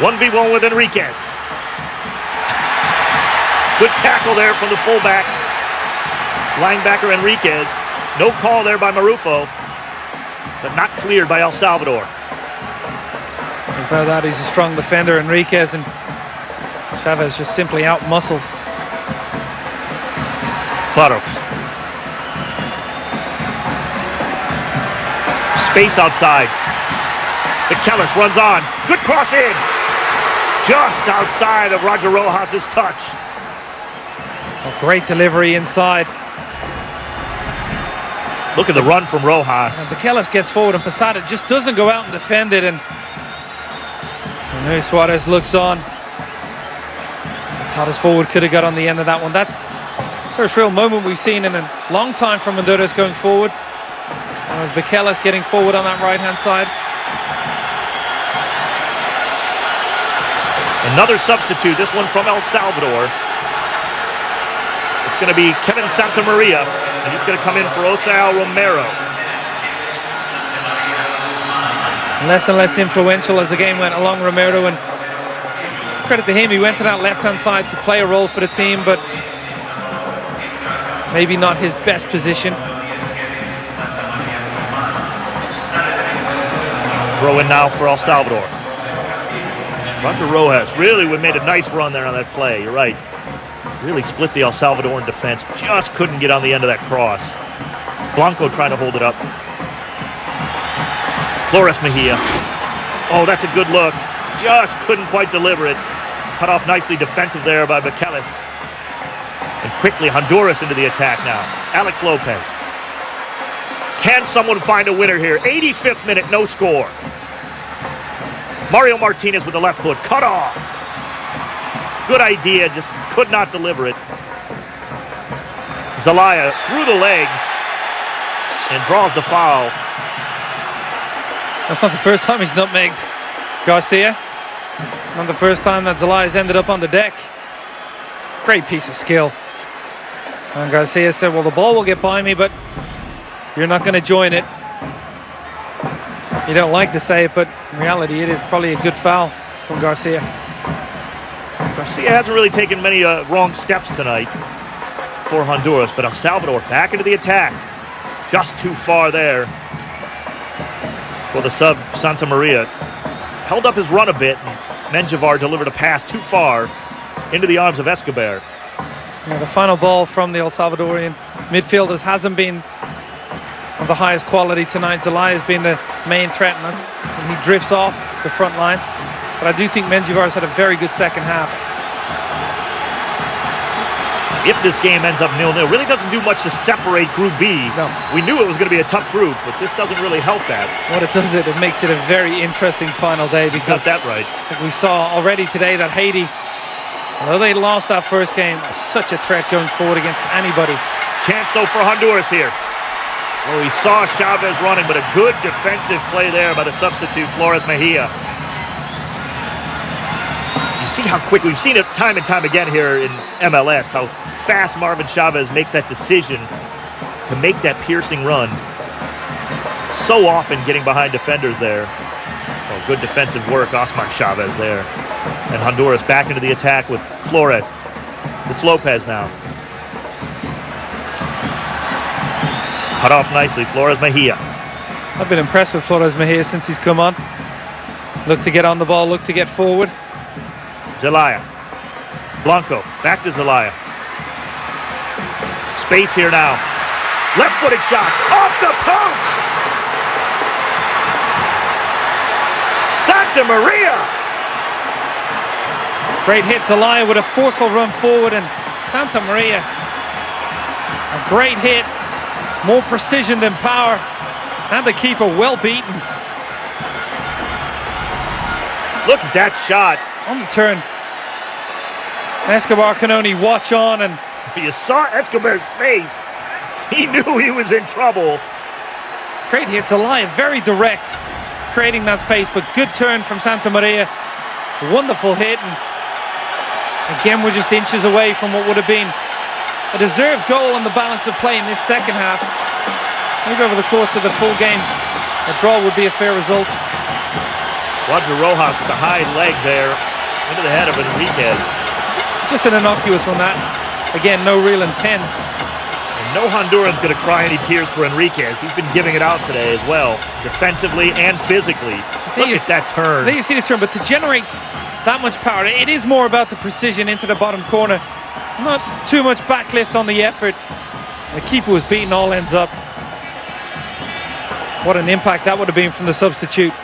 1v1 with Enriquez. Good tackle there from the fullback. Linebacker Enriquez. No call there by Marufo, but not cleared by El Salvador. There's no doubt he's a strong defender, Enriquez, and Chavez just simply out-muscled. Claros. Space outside. Kellis runs on. Good cross in. Just outside of Roger Rojas' touch. A great delivery inside. Look at the run from Rojas. Kellis gets forward and Posada just doesn't go out and defend it, and Luis Suarez looks on. Thought his forward could have got on the end of that one. That's the first real moment we've seen in a long time from Honduras going forward. And it was Kellis getting forward on that right-hand side. Another substitute, this one from El Salvador. It's going to be Kevin Santamaria, and he's going to come in for Osael Romero. Less and less influential as the game went along, Romero, and credit to him, he went to that left-hand side to play a role for the team, but maybe not his best position. Throw in now for El Salvador. Roger Rojas really made a nice run there on that play. You're right. Really split the El Salvadoran defense. Just couldn't get on the end of that cross. Blanco trying to hold it up. Flores Mejia. Oh, that's a good look. Just couldn't quite deliver it. Cut off nicely defensive there by Kellis. And quickly Honduras into the attack now. Alex Lopez. Can someone find a winner here? 85th minute, no score. Mario Martinez with the left foot, cut off. Good idea, just could not deliver it. Zelaya through the legs and draws the foul. That's not the first time he's nutmegged Garcia. Not the first time that Zelaya's ended up on the deck. Great piece of skill. And Garcia said, well, the ball will get by me, but you're not going to join it. You don't like to say it, but in reality, it is probably a good foul from Garcia. Garcia hasn't really taken many wrong steps tonight for Honduras, but El Salvador back into the attack. Just too far there for the sub, Santamaria. Held up his run a bit, and Menjivar delivered a pass too far into the arms of Escobar. Yeah, the final ball from the El Salvadorian midfielders hasn't been of the highest quality tonight. Zelaya has been the main threat, and he drifts off the front line. But I do think Menjivar's had a very good second half. If this game ends up 0-0, really doesn't do much to separate Group B. No. We knew it was going to be a tough group, but this doesn't really help that. What it does, it makes it a very interesting final day, because got that right. We saw already today that Haiti, although they lost that first game, was such a threat going forward against anybody. Chance though for Honduras here. Well, we saw Chavez running, but a good defensive play there by the substitute, Flores Mejia. You see how quick, we've seen it time and time again here in MLS, how fast Marvin Chavez makes that decision to make that piercing run. So often getting behind defenders there. Oh, good defensive work, Osman Chavez there. And Honduras back into the attack with Flores. It's Lopez now. Cut off nicely, Flores Mejia. I've been impressed with Flores Mejia since he's come on. Look to get on the ball, look to get forward. Zelaya. Blanco, back to Zelaya. Space here now. Left-footed shot, off the post! Santa Maria! Great hit, Zelaya with a forceful run forward, and Santa Maria, a great hit, more precision than power, and the keeper well beaten. Look at that shot. On the turn, Escobar can only watch on, and you saw Escobar's face. He knew he was in trouble. Great hit, Zelaya, very direct, creating that space, but good turn from Santa Maria. Wonderful hit, and again, we're just inches away from what would have been a deserved goal on the balance of play in this second half. Maybe over the course of the full game, a draw would be a fair result. Roger Rojas with the high leg there into the head of Enriquez. Just an innocuous one, that. Again, no real intent. And no Honduran's going to cry any tears for Enriquez. He's been giving it out today as well, defensively and physically. Look at that turn. There you see the turn, but to generate that much power, it is more about the precision into the bottom corner. Not too much backlift on the effort. The keeper was beaten all ends up. What an impact that would have been from the substitute.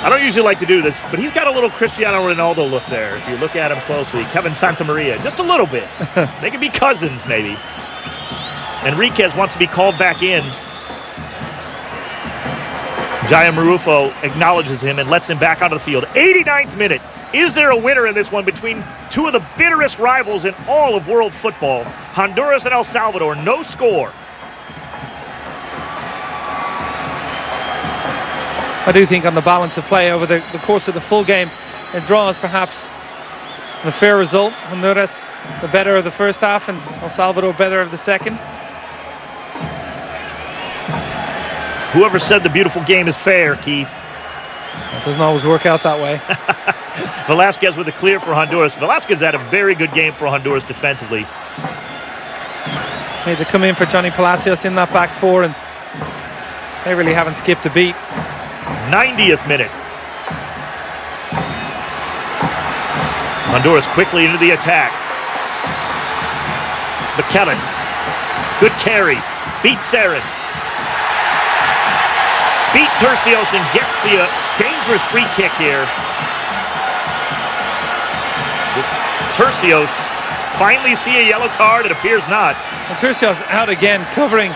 I don't usually like to do this, but he's got a little Cristiano Ronaldo look there. If you look at him closely, Kevin Santamaria, just a little bit. They could be cousins, maybe. Enriquez wants to be called back in. Jaya Marufo acknowledges him and lets him back onto the field. 89th minute. Is there a winner in this one between two of the bitterest rivals in all of world football? Honduras and El Salvador, no score. I do think on the balance of play over the course of the full game, a draw is perhaps the fair result. Honduras the better of the first half and El Salvador better of the second. Whoever said the beautiful game is fair, Keith? It doesn't always work out that way. Velasquez with the clear for Honduras. Velasquez had a very good game for Honduras defensively. They come in for Johnny Palacios in that back four, and they really haven't skipped a beat. 90th minute. Honduras quickly into the attack. McKellis. Good carry. Beat Sarin. Beat Tercios and gets the dangerous free kick here. Tercios finally see a yellow card. It appears not. And Tercios out again, covering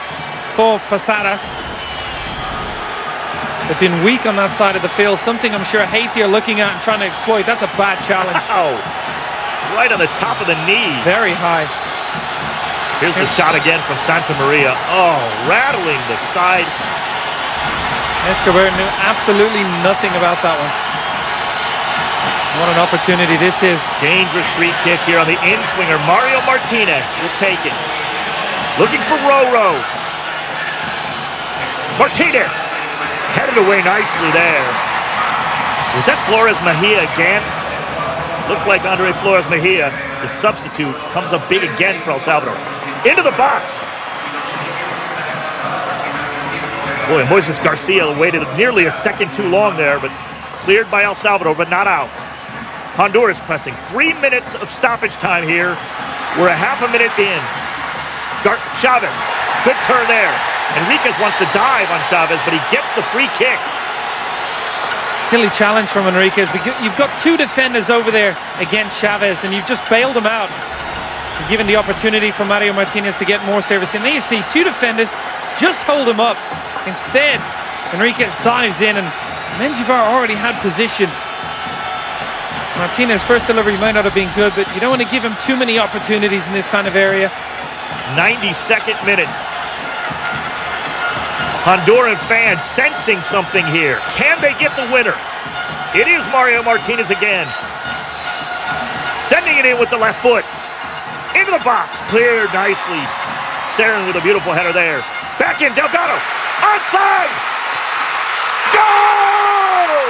for Posadas. They've been weak on that side of the field, something I'm sure Haiti are looking at and trying to exploit. That's a bad challenge. Wow. Right on the top of the knee. Very high. Here's the shot again from Santa Maria. Oh, rattling the side. Escobar knew absolutely nothing about that one. What an opportunity this is. Dangerous free kick here on the in-swinger. Mario Martinez will take it. Looking for Roro. Martinez. Headed away nicely there. Was that Flores Mejia again? Looked like Andre Flores Mejia, the substitute, comes up big again for El Salvador. Into the box. Boy, Moises Garcia waited nearly a second too long there, but cleared by El Salvador, but not out. Honduras pressing. 3 minutes of stoppage time here. We're a half a minute in. Chavez, good turn there. Enriquez wants to dive on Chavez, but he gets the free kick. Silly challenge from Enriquez. You've got two defenders over there against Chavez, and you've just bailed them out. You're given the opportunity for Mario Martinez to get more service in. There you see two defenders just hold him up. Instead, Enriquez dives in, and Menjivar already had position. Martinez's first delivery might not have been good, but you don't want to give him too many opportunities in this kind of area. 92nd minute. Honduran fans sensing something here. Can they get the winner? It is Mario Martinez again. Sending it in with the left foot. Into the box. Cleared nicely. Sarin with a beautiful header there. Back in. Delgado. Onside. Goal!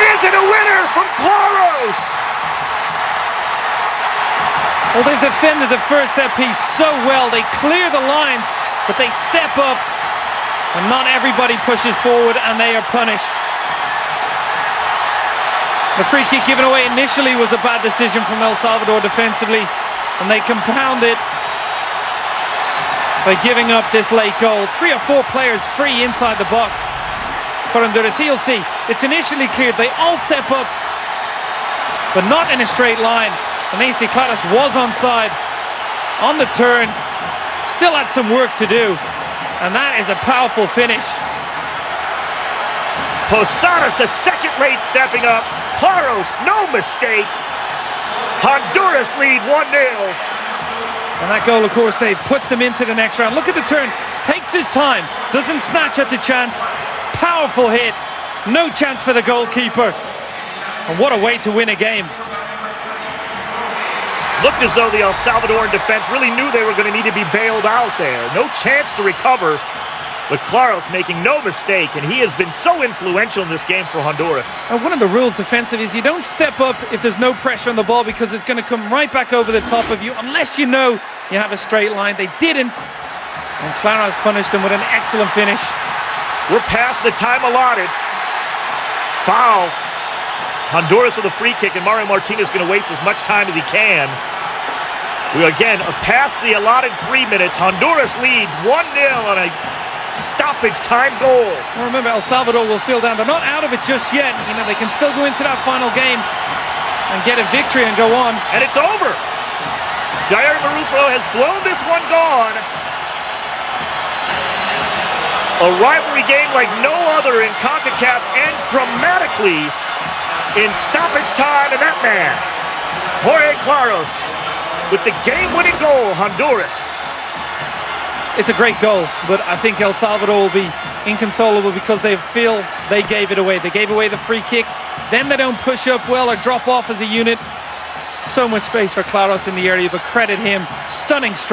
Is it a winner from Claros? Well, they've defended the first set piece so well. They clear the lines, but they step up And not everybody pushes forward, and they are punished. The free kick given away initially was a bad decision from El Salvador defensively, and they compound it by giving up this late goal. 3 or 4 players free inside the box for Honduras. You'll see, it's initially cleared. They all step up, but not in a straight line. And then you see Claros was onside on the turn, still had some work to do, and that is a powerful finish. Posadas, the second late stepping up. Claros, no mistake. Honduras lead 1-0. And that goal, of course, Dave, puts them into the next round. Look at the turn. Takes his time. Doesn't snatch at the chance. Powerful hit. No chance for the goalkeeper. And what a way to win a game. Looked as though the El Salvadoran defense really knew they were going to need to be bailed out there. No chance to recover. But Claros making no mistake, and he has been so influential in this game for Honduras. And one of the rules defensive is you don't step up if there's no pressure on the ball, because it's going to come right back over the top of you unless you know you have a straight line. They didn't, and Claros punished them with an excellent finish. We're past the time allotted. Foul. Honduras with a free kick, and Mario Martinez going to waste as much time as he can. We again are past the allotted 3 minutes. Honduras leads 1-0 on a stoppage time goal. Well, remember, El Salvador will feel down. They're not out of it just yet. You know, they can still go into that final game and get a victory and go on. And it's over. Jair Marufo has blown this one gone. A rivalry game like no other in CONCACAF ends dramatically in stoppage time, and that man, Jorge Claros, with the game-winning goal, Honduras. It's a great goal, but I think El Salvador will be inconsolable because they feel they gave it away. They gave away the free kick, then they don't push up well or drop off as a unit. So much space for Claros in the area, but credit him. Stunning strike.